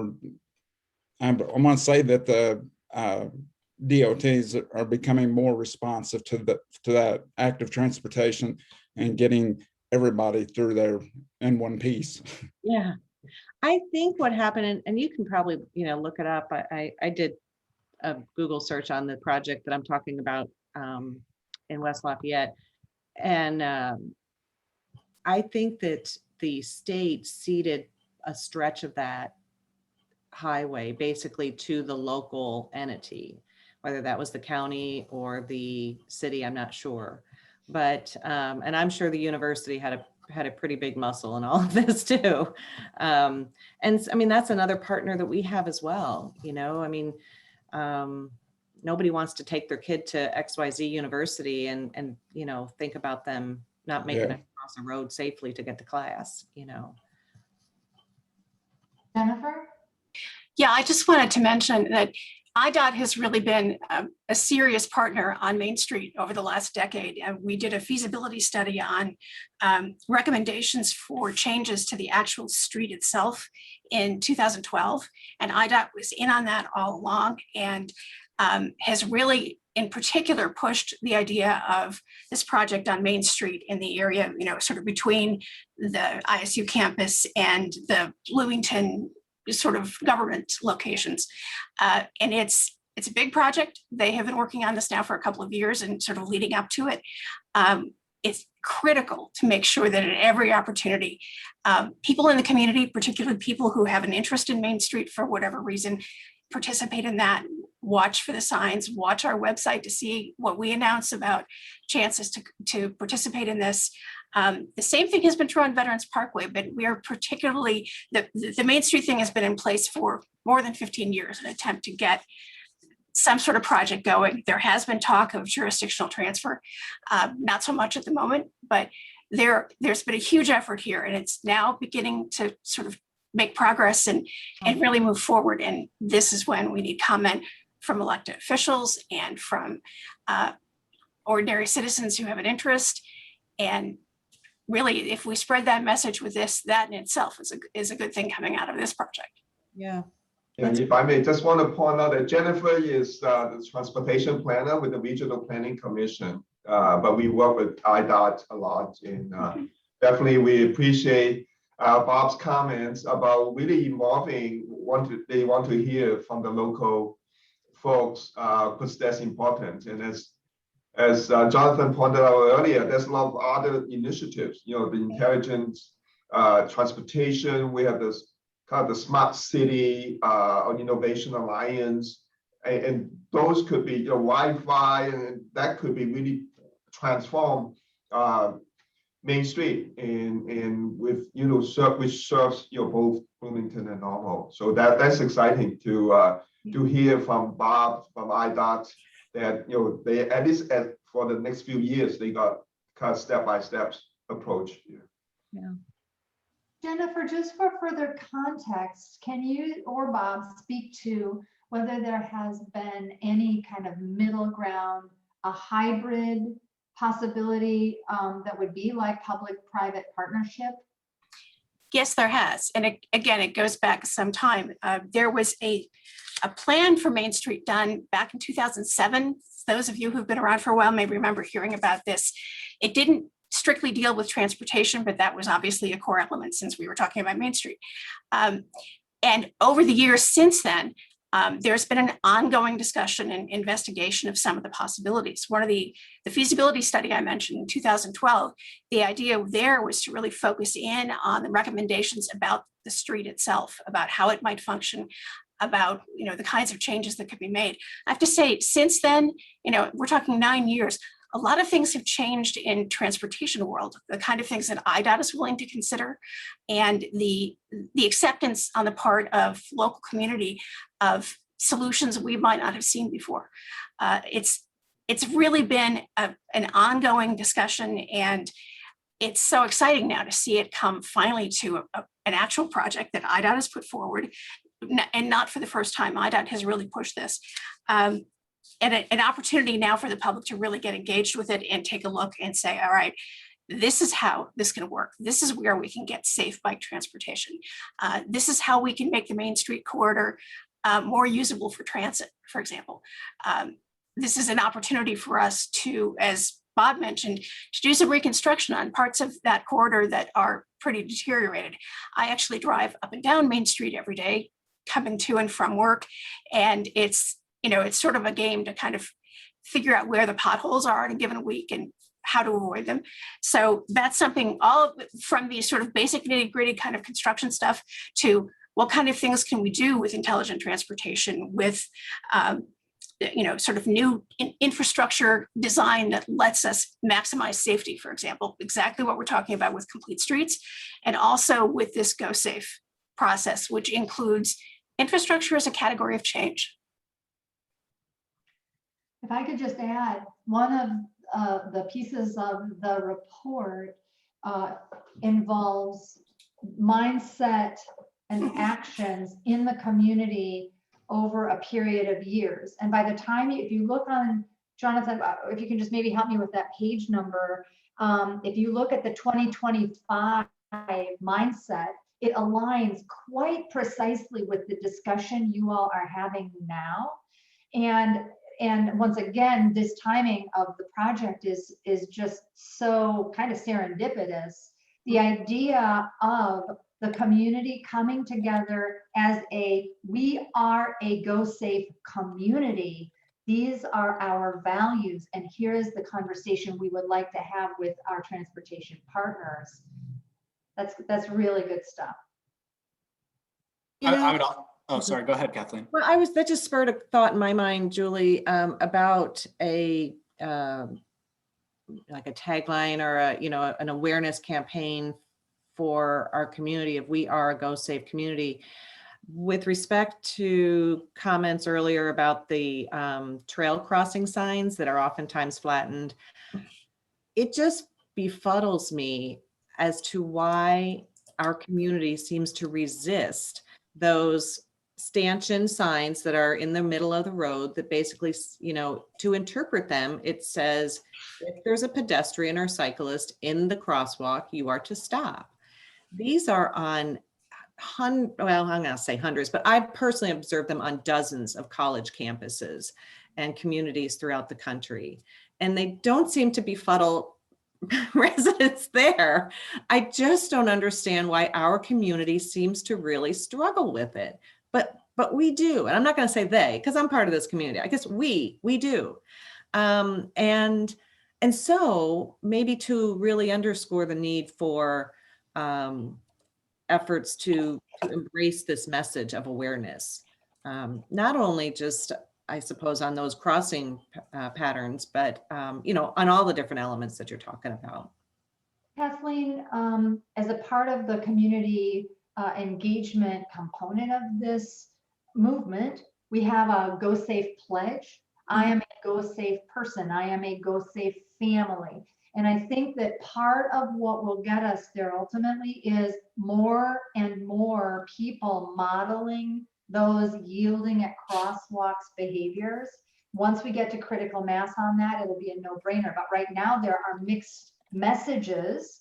I want to say that the DOTs are becoming more responsive to that active transportation and getting everybody through there in one piece. yeah. I think what happened, and you can probably, look it up. I did a Google search on the project that I'm talking about in West Lafayette. And I think that the state ceded a stretch of that highway basically to the local entity, whether that was the county or the city, I'm not sure. But, and I'm sure the university had a pretty big muscle in all of this too. And I mean, that's another partner that we have as well. Nobody wants to take their kid to XYZ university and think about them not making it across the road safely to get to class, Jennifer? Yeah, I just wanted to mention that IDOT has really been a serious partner on Main Street over the last decade. And we did a feasibility study on recommendations for changes to the actual street itself in 2012. And IDOT was in on that all along and has really, in particular, pushed the idea of this project on Main Street in the area, sort of between the ISU campus and the Bloomington sort of government locations. And it's a big project. They have been working on this now for a couple of years and sort of leading up to it. It's critical to make sure that at every opportunity, people in the community, particularly people who have an interest in Main Street for whatever reason, participate in that, watch for the signs, watch our website to see what we announce about chances to participate in this. The same thing has been true on Veterans Parkway, but we are particularly, the Main Street thing has been in place for more than 15 years, an attempt to get some sort of project going. There has been talk of jurisdictional transfer, not so much at the moment, but there's been a huge effort here and it's now beginning to sort of make progress and really move forward. And this is when we need comment from elected officials and from ordinary citizens who have an interest. And really, if we spread that message with this, that in itself is a good thing coming out of this project. Yeah. And if I may, just want to point out that Jennifer is the transportation planner with the Regional Planning Commission, but we work with IDOT a lot. And definitely we appreciate Bob's comments about really involving they want to hear from the local folks, because that's important. And as Jonathan pointed out earlier, there's a lot of other initiatives, the intelligent transportation. We have this kind of the smart city innovation alliance, and those could be Wi-Fi, and that could be really transform Main Street and with which serves both Bloomington and Normal. So that's exciting to hear from Bob from IDOT that they at least for the next few years they got kind of step-by-step approach here. Yeah. Jennifer, just for further context, can you or Bob speak to whether there has been any kind of middle ground, a hybrid possibility that would be like public-private partnership? Yes, there has. And it goes back some time. There was a plan for Main Street done back in 2007. Those of you who've been around for a while may remember hearing about this. It didn't strictly deal with transportation, but that was obviously a core element since we were talking about Main Street. And over the years since then, there's been an ongoing discussion and investigation of some of the possibilities. One of the feasibility study I mentioned in 2012, the idea there was to really focus in on the recommendations about the street itself, about how it might function, about the kinds of changes that could be made. I have to say, since then, we're talking 9 years, a lot of things have changed in transportation world, the kind of things that IDOT is willing to consider, and the acceptance on the part of local community of solutions we might not have seen before. It's really been an ongoing discussion, and it's so exciting now to see it come finally to an actual project that IDOT has put forward. and not for the first time, IDOT has really pushed this. And an opportunity now for the public to really get engaged with it and take a look and say, all right, this is how this can work. This is where we can get safe bike transportation. This is how we can make the Main Street corridor more usable for transit, for example. This is an opportunity for us to, as Bob mentioned, to do some reconstruction on parts of that corridor that are pretty deteriorated. I actually drive up and down Main Street every day, coming to and from work, and it's sort of a game to kind of figure out where the potholes are in a given week and how to avoid them. So that's something, all of it, from the sort of basic nitty-gritty kind of construction stuff to what kind of things can we do with intelligent transportation, with sort of new infrastructure design that lets us maximize safety, for example, exactly what we're talking about with Complete Streets, and also with this Go Safe process, which includes infrastructure as a category of change. If I could just add, one of the pieces of the report involves mindset and actions in the community over a period of years. And by the time, if you look on, Jonathan, if you can just maybe help me with that page number, if you look at the 2025 mindset, it aligns quite precisely with the discussion you all are having now. And once again, this timing of the project is just so kind of serendipitous. The idea of the community coming together as we are a Go Safe community. These are our values, and here is the conversation we would like to have with our transportation partners. That's really good stuff. Oh, sorry, go ahead, Kathleen. Well, that just spurred a thought in my mind, Julie, about like a tagline or an awareness campaign for our community if we are a Go Safe community. With respect to comments earlier about the trail crossing signs that are oftentimes flattened, it just befuddles me as to why our community seems to resist those stanchion signs that are in the middle of the road that basically, to interpret them, it says, if there's a pedestrian or cyclist in the crosswalk, you are to stop. These are on, I'm going to say hundreds, but I personally observed them on dozens of college campuses and communities throughout the country. And they don't seem to befuddle residents there. I just don't understand why our community seems to really struggle with it. But we do. And I'm not going to say they, because I'm part of this community. I guess we do. And so maybe to really underscore the need for efforts to embrace this message of awareness, not only just, I suppose, on those crossing patterns, but on all the different elements that you're talking about. Kathleen, as a part of the community engagement component of this movement, we have a Go Safe pledge. I am a Go Safe person. I am a Go Safe family. And I think that part of what will get us there ultimately is more and more people modeling those yielding at crosswalks behaviors. Once we get to critical mass on that, it'll be a no-brainer. But right now there are mixed messages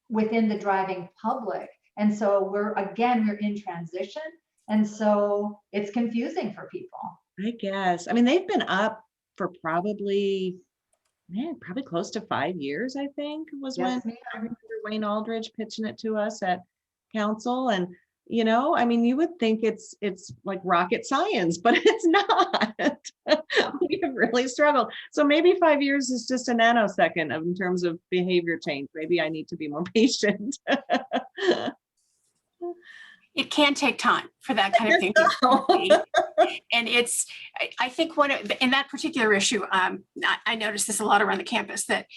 within the driving public. And so we're in transition. And so it's confusing for people. I guess. I mean, they've been up for probably close to 5 years, I think, was when I remember Wayne Aldridge pitching it to us at council. And, I mean, you would think it's like rocket science, but it's not. We have really struggled. So maybe 5 years is just a nanosecond in terms of behavior change. Maybe I need to be more patient. It can take time for that kind of thing. And I think in that particular issue, I noticed this a lot around the campus, that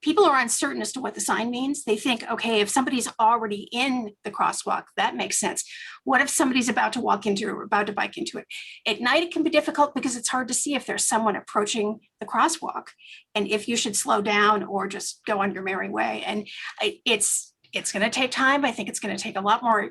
people are uncertain as to what the sign means. They think, okay, if somebody's already in the crosswalk, that makes sense. What if somebody's about to walk into it or about to bike into it? At night, it can be difficult because it's hard to see if there's someone approaching the crosswalk and if you should slow down or just go on your merry way. And it's going to take time. I think it's going to take a lot more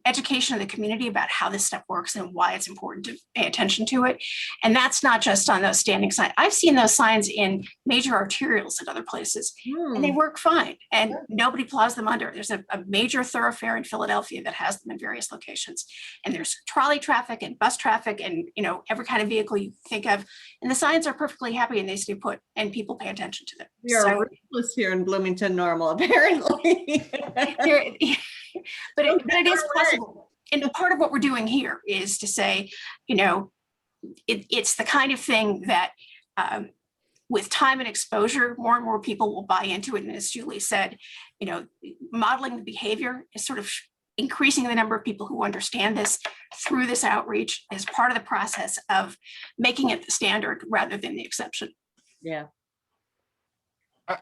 education of the community about how this stuff works and why it's important to pay attention to it. And that's not just on those standing signs. I've seen those signs in major arterials at other places, and they work fine, and nobody plows them under. There's a major thoroughfare in Philadelphia that has them in various locations, and there's trolley traffic and bus traffic and every kind of vehicle you think of, and the signs are perfectly happy and they stay put, and people pay attention to them. We are ruthless here in Bloomington Normal, apparently. But it is possible. And part of what we're doing here is to say, it's the kind of thing that with time and exposure, more and more people will buy into it. And as Julie said, modeling the behavior is sort of increasing the number of people who understand this through this outreach as part of the process of making it the standard rather than the exception. Yeah.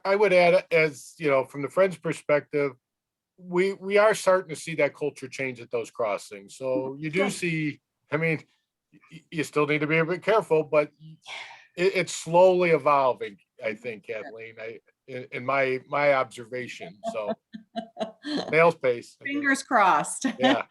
I would add, as from the Friends perspective, we are starting to see that culture change at those crossings. So you do see, you still need to be a bit careful, but it's slowly evolving, I think, Kathleen, in my observation. So snail's pace. Fingers crossed. Yeah.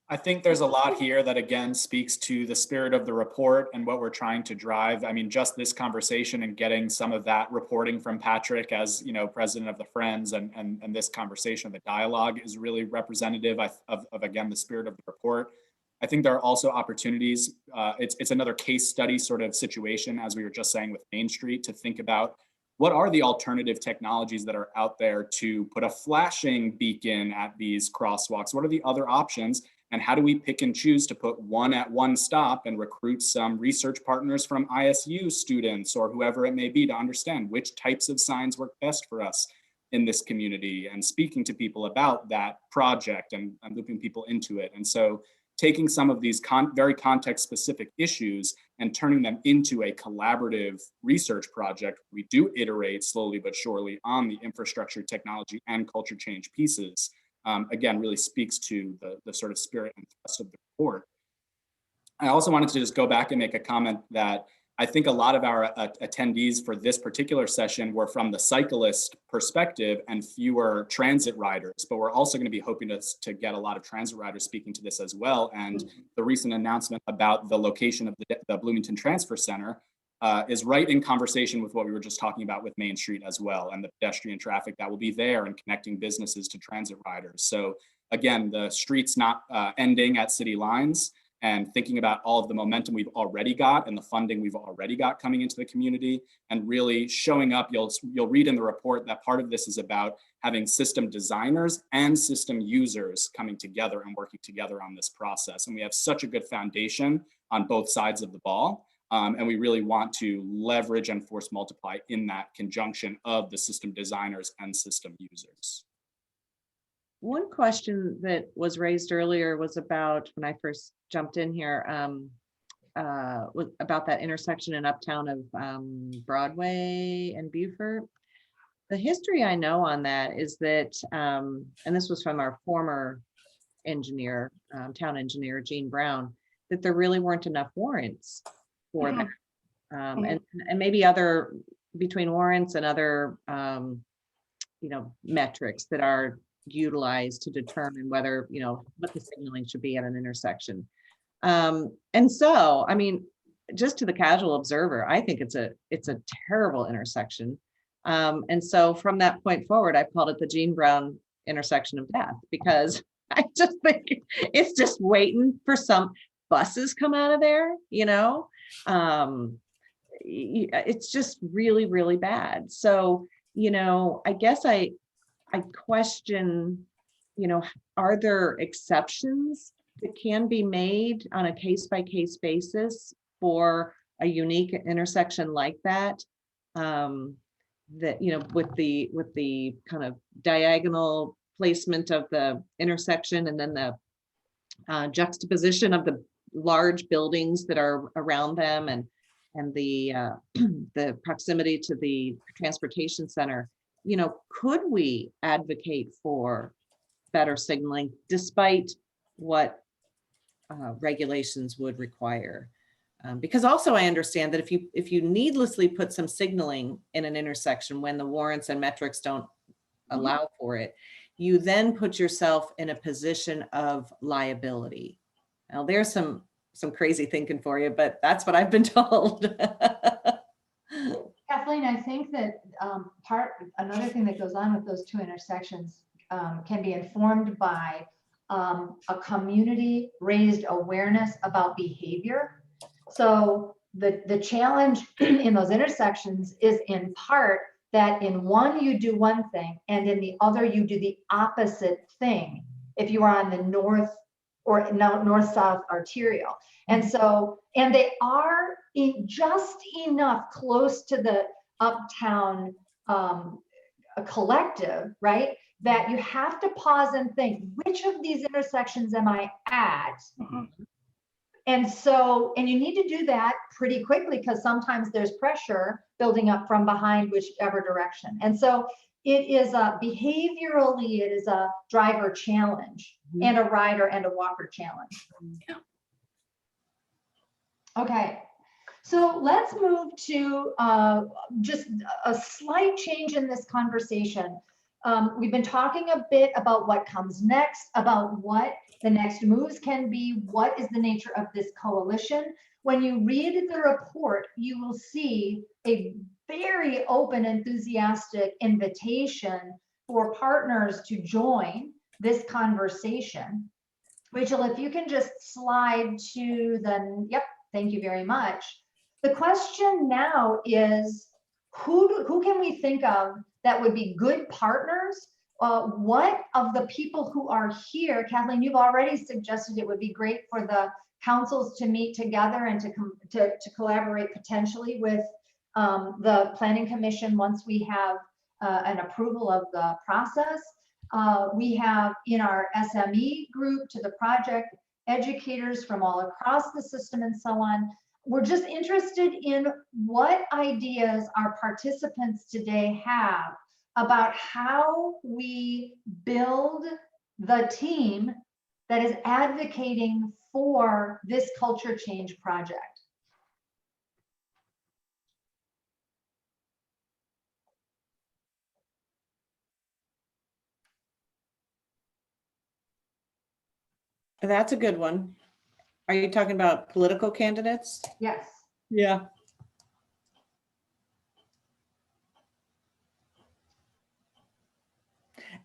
I think there's a lot here that again speaks to the spirit of the report and what we're trying to drive. Just this conversation and getting some of that reporting from Patrick as president of the Friends and this conversation, the dialogue is really representative of again, the spirit of the report. I think there are also opportunities. It's another case study sort of situation, as we were just saying with Main Street, to think about what are the alternative technologies that are out there to put a flashing beacon at these crosswalks? What are the other options? And how do we pick and choose to put one at one stop and recruit some research partners from ISU students or whoever it may be to understand which types of signs work best for us in this community, and speaking to people about that project and looping people into it. And so taking some of these very context specific issues and turning them into a collaborative research project, we do iterate slowly but surely on the infrastructure, technology, and culture change pieces. Again, really speaks to the sort of spirit and thrust of the report. I also wanted to just go back and make a comment that I think a lot of our attendees for this particular session were from the cyclist perspective and fewer transit riders, but we're also going to be hoping to get a lot of transit riders speaking to this as well. And the recent announcement about the location of the Bloomington Transfer Center is right in conversation with what we were just talking about with Main Street as well, and the pedestrian traffic that will be there and connecting businesses to transit riders. So again, the street's not ending at city lines, and thinking about all of the momentum we've already got and the funding we've already got coming into the community, and really showing up. You'll read in the report that part of this is about having system designers and system users coming together and working together on this process. And we have such a good foundation on both sides of the ball. And we really want to leverage and force multiply in that conjunction of the system designers and system users. One question that was raised earlier was about, when I first jumped in here, was about that intersection in Uptown of Broadway and Beaufort. The history I know on that is that, and this was from our former engineer, town engineer, Gene Brown, that there really weren't enough warrants for that. And maybe other, between warrants and other, metrics that are utilized to determine whether, what the signaling should be at an intersection. And so, just to the casual observer, I think it's a terrible intersection. And so from that point forward, I've called it the Gene Brown intersection of death, because I just think it's just waiting for some buses come out of there, it's just really, really bad. So, I guess I question, are there exceptions that can be made on a case-by-case basis for a unique intersection like that? That, with the kind of diagonal placement of the intersection, and then the juxtaposition of the large buildings that are around them, and the the proximity to the transportation center. Could we advocate for better signaling despite what regulations would require? Because also I understand that if you needlessly put some signaling in an intersection when the warrants and metrics don't allow for it, you then put yourself in a position of liability. Now there's some crazy thinking for you, but that's what I've been told. Kathleen, I think that another thing that goes on with those two intersections can be informed by a community raised awareness about behavior. So the challenge in those intersections is in part that in one you do one thing and in the other you do the opposite thing if you are on the north or north-south arterial. And so, and they are just enough close to the uptown collective, right? That you have to pause and think, which of these intersections am I at? And so, and you need to do that pretty quickly because sometimes there's pressure building up from behind whichever direction. And so it is behaviorally, it is a driver challenge and a rider and a walker challenge. Yeah. Okay, so let's move to just a slight change in this conversation. We've been talking a bit about what comes next, about what the next moves can be, what is the nature of this coalition. When you read the report, you will see a very open, enthusiastic invitation for partners to join this conversation. Rachel, if you can just slide to the, yep, thank you very much. The question now is, who can we think of that would be good partners? What of the people who are here, Kathleen, you've already suggested it would be great for the councils to meet together and to collaborate potentially with the Planning Commission once we have an approval of the process. We have in our SME group to the project educators from all across the system and so on. We're just interested in what ideas our participants today have about how we build the team that is advocating for this culture change project. That's a good one. Are you talking about political candidates? Yes. Yeah.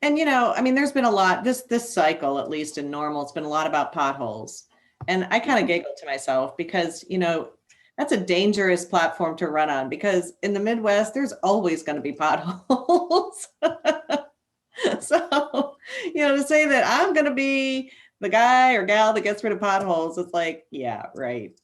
And you know, I mean, there's been a lot this cycle, at least in Normal, it's been a lot about potholes. And I kind of giggle to myself because, you know, that's a dangerous platform to run on because in the Midwest, there's always going to be potholes. So, you know, to say that I'm going to be the guy or gal that gets rid of potholes, it's like, yeah, right.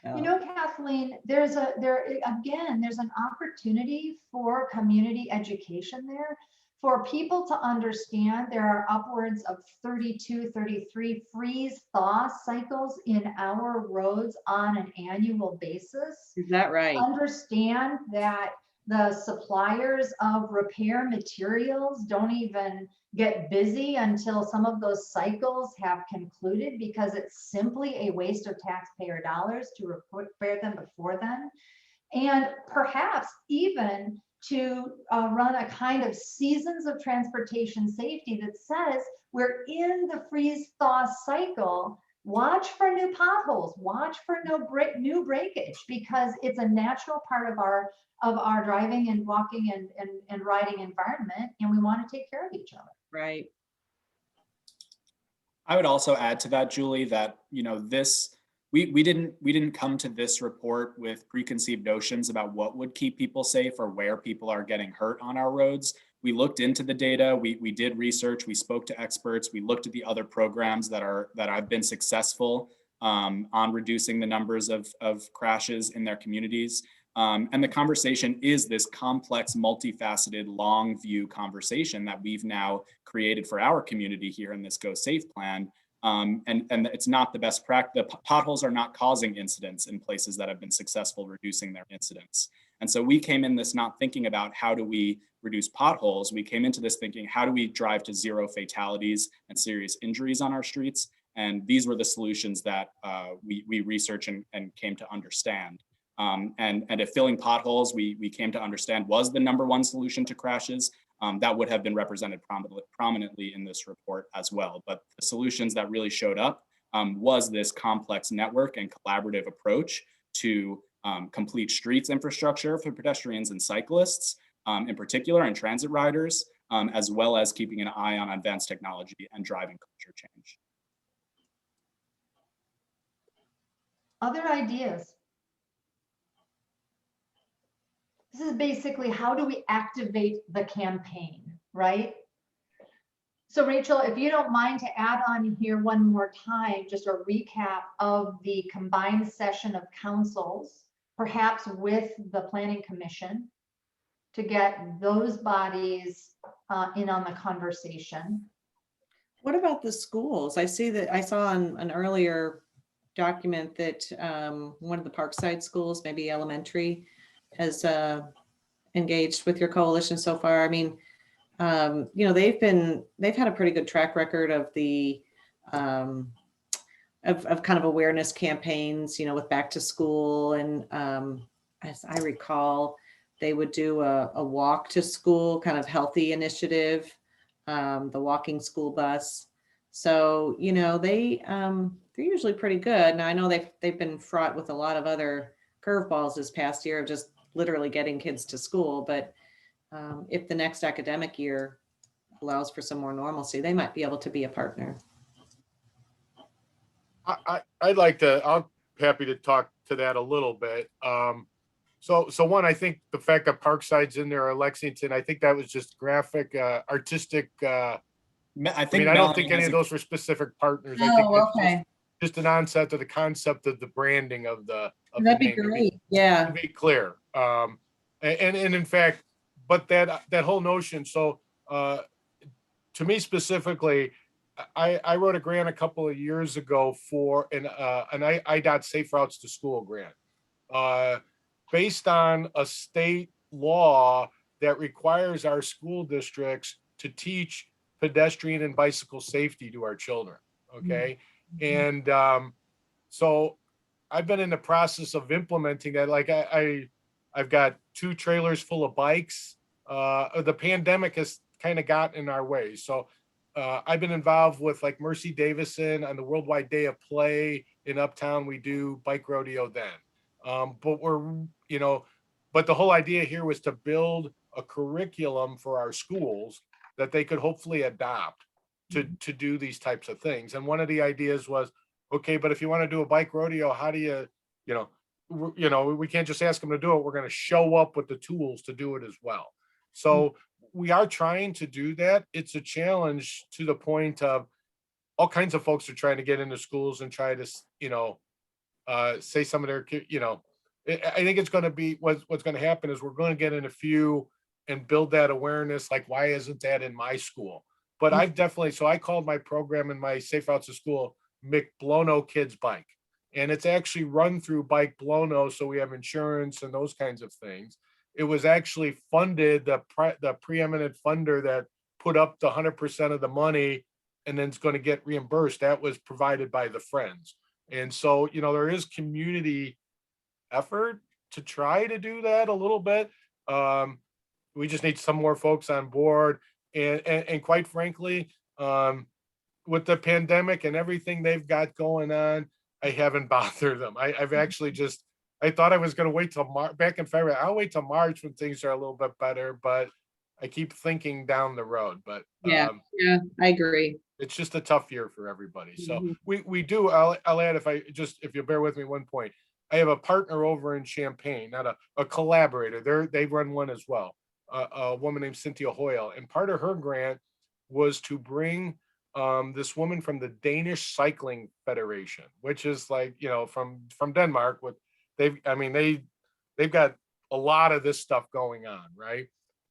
You know, Kathleen, there's an opportunity for community education there, for people to understand there are upwards of 32, 33 freeze-thaw cycles in our roads on an annual basis. Is that right? Understand that the suppliers of repair materials don't even get busy until some of those cycles have concluded because it's simply a waste of taxpayer dollars to repair them before then. And perhaps even to run a kind of seasons of transportation safety that says we're in the freeze-thaw cycle. Watch for new potholes, watch for new breakage, because it's a natural part of our driving and walking and riding environment, and we want to take care of each other. Right. I would also add to that, Julie, that, you know, we didn't come to this report with preconceived notions about what would keep people safe or where people are getting hurt on our roads. We looked into the data, we did research, we spoke to experts, we looked at the other programs that have been successful on reducing the numbers of crashes in their communities. And the conversation is this complex, multifaceted, long view conversation that we've now created for our community here in this Go Safe plan. And it's not the best practice. The potholes are not causing incidents in places that have been successful reducing their incidents. And so we came in this not thinking about how do we reduce potholes. We came into this thinking, how do we drive to zero fatalities and serious injuries on our streets? And these were the solutions that we researched and came to understand. And if filling potholes, we came to understand was the #1 solution to crashes, that would have been represented prominently in this report as well. But the solutions that really showed up was this complex network and collaborative approach to complete streets infrastructure for pedestrians and cyclists in particular, and transit riders, as well as keeping an eye on advanced technology and driving culture change. Other ideas? This is basically how do we activate the campaign, right? So Rachel, if you don't mind to add on here one more time, just a recap of the combined session of councils, perhaps with the Planning Commission, to get those bodies in on the conversation. What about the schools? I see that I saw on an earlier document that one of the Parkside schools, maybe elementary, has engaged with your coalition so far. I mean, you know, they've had a pretty good track record of the of kind of awareness campaigns, you know, with back to school. And as I recall, they would do a walk to school kind of healthy initiative, the walking school bus. So, you know, they're usually pretty good. Now I know they've been fraught with a lot of other curveballs this past year of just literally getting kids to school. But if the next academic year allows for some more normalcy, they might be able to be a partner. I'm happy to talk to that a little bit. So one, I think the fact that Parkside's in there or Lexington, I think that was just graphic, artistic. I don't think any of those were specific partners. I think it's just an onset of the concept of the branding of the. That'd be great. Yeah. To be clear. And in fact, but that whole notion. So to me specifically, I wrote a grant a couple of years ago for an IDOT Safe Routes to School grant, based on a state law that requires our school districts to teach pedestrian and bicycle safety to our children. Okay. And so I've been in the process of implementing that. Like I've got 2 trailers full of bikes. The pandemic has kind of gotten in our way. So I've been involved with like Mercy Davison on the Worldwide Day of Play in Uptown. We do bike rodeo then. But the whole idea here was to build a curriculum for our schools that they could hopefully adopt to do these types of things. And one of the ideas was, okay, but if you want to do a bike rodeo, how do we can't just ask them to do it. We're going to show up with the tools to do it as well. So we are trying to do that. It's a challenge to the point of all kinds of folks are trying to get into schools and try to, say some of their, I think it's going to be what's going to happen is we're going to get in a few and build that awareness. Like, why isn't that in my school? But I've definitely, so I called my program in my Safe Routes to School McBlono Kids Bike. And it's actually run through Bike Blono. So we have insurance and those kinds of things. It was actually funded, the preeminent funder that put up the 100% of the money and then it's going to get reimbursed. That was provided by the Friends. And so, there is community effort to try to do that a little bit. We just need some more folks on board. And quite frankly, with the pandemic and everything they've got going on, I haven't bothered them. I've actually I thought I was going to wait till back in February. I'll wait till March when things are a little bit better, but I keep thinking down the road. But yeah, I agree. It's just a tough year for everybody. So we do. I'll add if you bear with me 1 point. I have a partner over in Champaign, not a collaborator. They run one as well. A woman named Cynthia Hoyle, and part of her grant was to bring this woman from the Danish Cycling Federation, which is like from Denmark. They've got a lot of this stuff going on, right?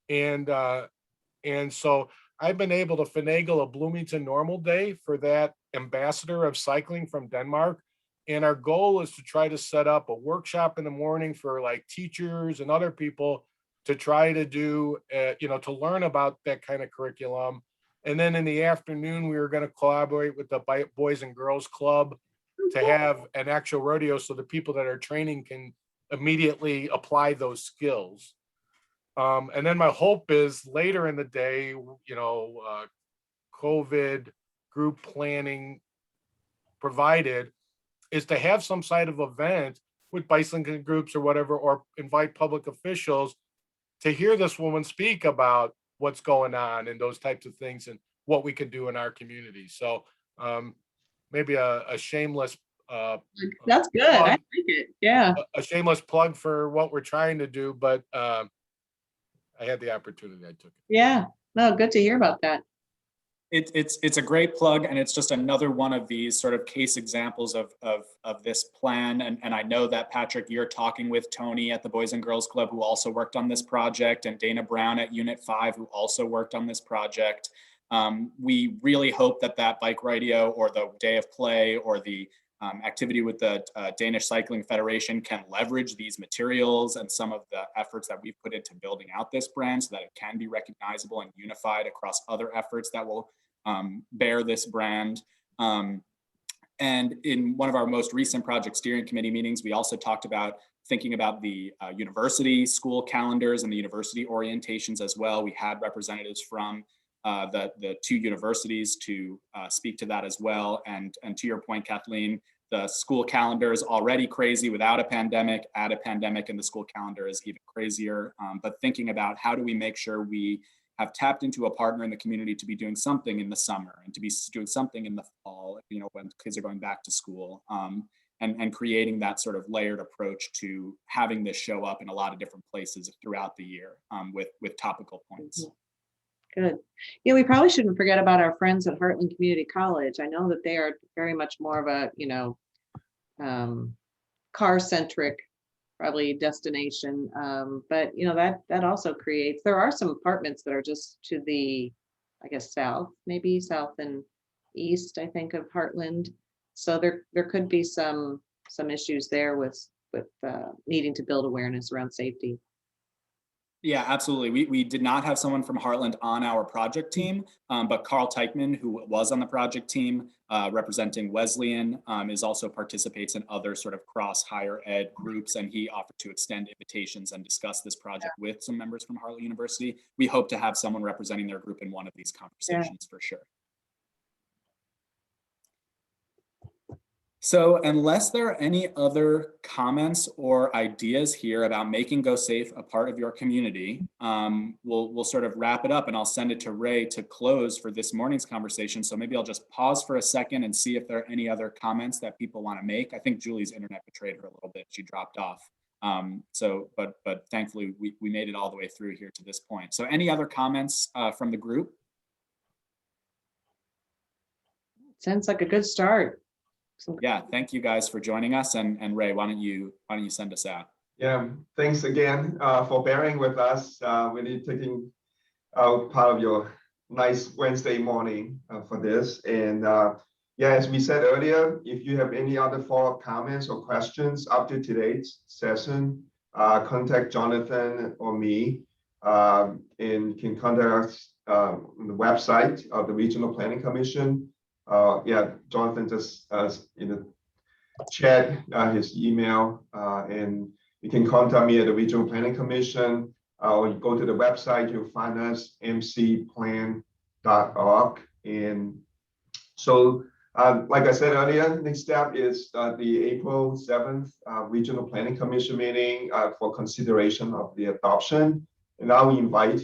And so I've been able to finagle a Bloomington Normal Day for that ambassador of cycling from Denmark. And our goal is to try to set up a workshop in the morning for like teachers and other people to try to do, to learn about that kind of curriculum. And then in the afternoon, we were going to collaborate with the Boys and Girls Club to have an actual rodeo so the people that are training can immediately apply those skills. And then my hope is later in the day, COVID group planning provided, is to have some side of event with bicycling groups or whatever, or invite public officials to hear this woman speak about what's going on and those types of things and what we could do in our community. So maybe a shameless That's good. I plug- like it. Yeah. a shameless plug for what we're trying to do, but I had the opportunity, I took it. Yeah. No, good to hear about that. It's a great plug, and it's just another one of these sort of case examples of this plan. And I know that, Patrick, you're talking with Tony at the Boys and Girls Club, who also worked on this project, and Dana Brown at Unit 5, who also worked on this project. We really hope that bike radio, or the day of play, or the activity with the Danish Cycling Federation can leverage these materials and some of the efforts that we've put into building out this brand, so that it can be recognizable and unified across other efforts that will bear this brand. And in one of our most recent project steering committee meetings, we also talked about thinking about the university school calendars and the university orientations as well. We had representatives from the two universities to speak to that as well. And to your point, Kathleen, the school calendar is already crazy without a pandemic. Add a pandemic and the school calendar is even crazier. But thinking about how do we make sure we have tapped into a partner in the community to be doing something in the summer and to be doing something in the fall, when kids are going back to school, and creating that sort of layered approach to having this show up in a lot of different places throughout the year, with topical points. Good. Yeah, we probably shouldn't forget about our friends at Heartland Community College. I know that they are very much more of a, car-centric probably destination. But that also creates, there are some apartments that are just to the, I guess, south and east, I think, of Heartland. So there could be some issues there with needing to build awareness around safety. Yeah, absolutely. We did not have someone from Heartland on our project team, but Carl Teichman, who was on the project team representing Wesleyan, also participates in other sort of cross higher ed groups, and he offered to extend invitations and discuss this project with some members from Harlan University. We hope to have someone representing their group in one of these conversations for sure. So unless there are any other comments or ideas here about making Go Safe a part of your community, we'll sort of wrap it up, and I'll send it to Ray to close for this morning's conversation. So maybe I'll just pause for a second and see if there are any other comments that people want to make. I think Julie's internet betrayed her a little bit. She dropped off. But thankfully we made it all the way through here to this point. So any other comments from the group? Sounds like a good start. Yeah, thank you guys for joining us, and Ray, why don't you send us out? Yeah, thanks again for bearing with us, really taking out part of your nice Wednesday morning for this. And yeah, as we said earlier, if you have any other follow-up comments or questions after today's session, contact Jonathan or me, and can contact us on the website of the Regional Planning Commission. Yeah, Jonathan just in the chat his email, and you can contact me at the Regional Planning Commission, or you go to the website, you'll find us mcplan.org. And so, like I said earlier, next step is the April 7th Regional Planning Commission meeting for consideration of the adoption. And I will invite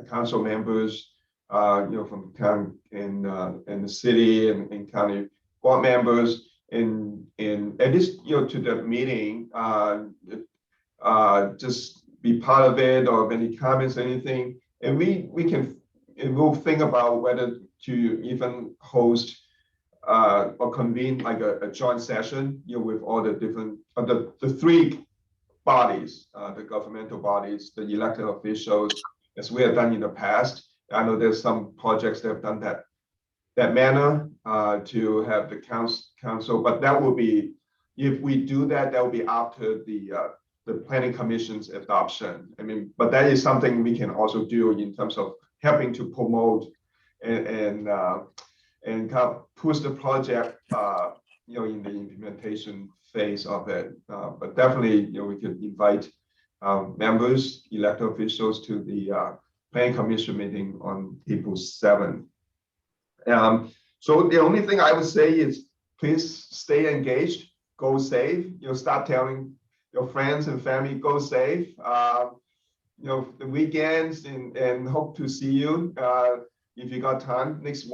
council members from town and the city and county board members and at least to the meeting, just be part of it, or any comments, anything, and we'll think about whether to even host or convene like a joint session with all the different the three bodies, the governmental bodies, the elected officials, as we have done in the past. I know there's some projects that have done that manner to have the council, but that will be, if we do that, that will be after the planning commission's adoption. I mean, but that is something we can also do in terms of helping to promote and kind of push the project, in the implementation phase of it. But definitely, we could invite members, elected officials to the Planning Commission meeting on April 7th. So the only thing I would say is please stay engaged, go safe. Start telling your friends and family, go safe. The weekends and hope to see you if you got time next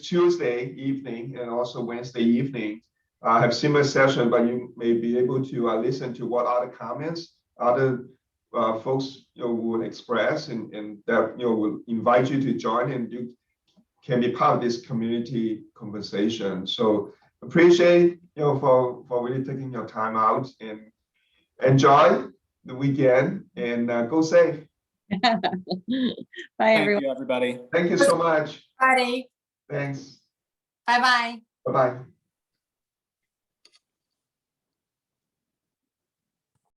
Tuesday evening and also Wednesday evening. Have similar session, but you may be able to listen to what other comments other folks will express, and that will invite you to join, and you can be part of this community conversation. So appreciate for really taking your time out, and enjoy the weekend, and go safe. Bye, Thank everyone. you, everybody. Thank you so much. Friday. Thanks. Bye-bye. Bye-bye.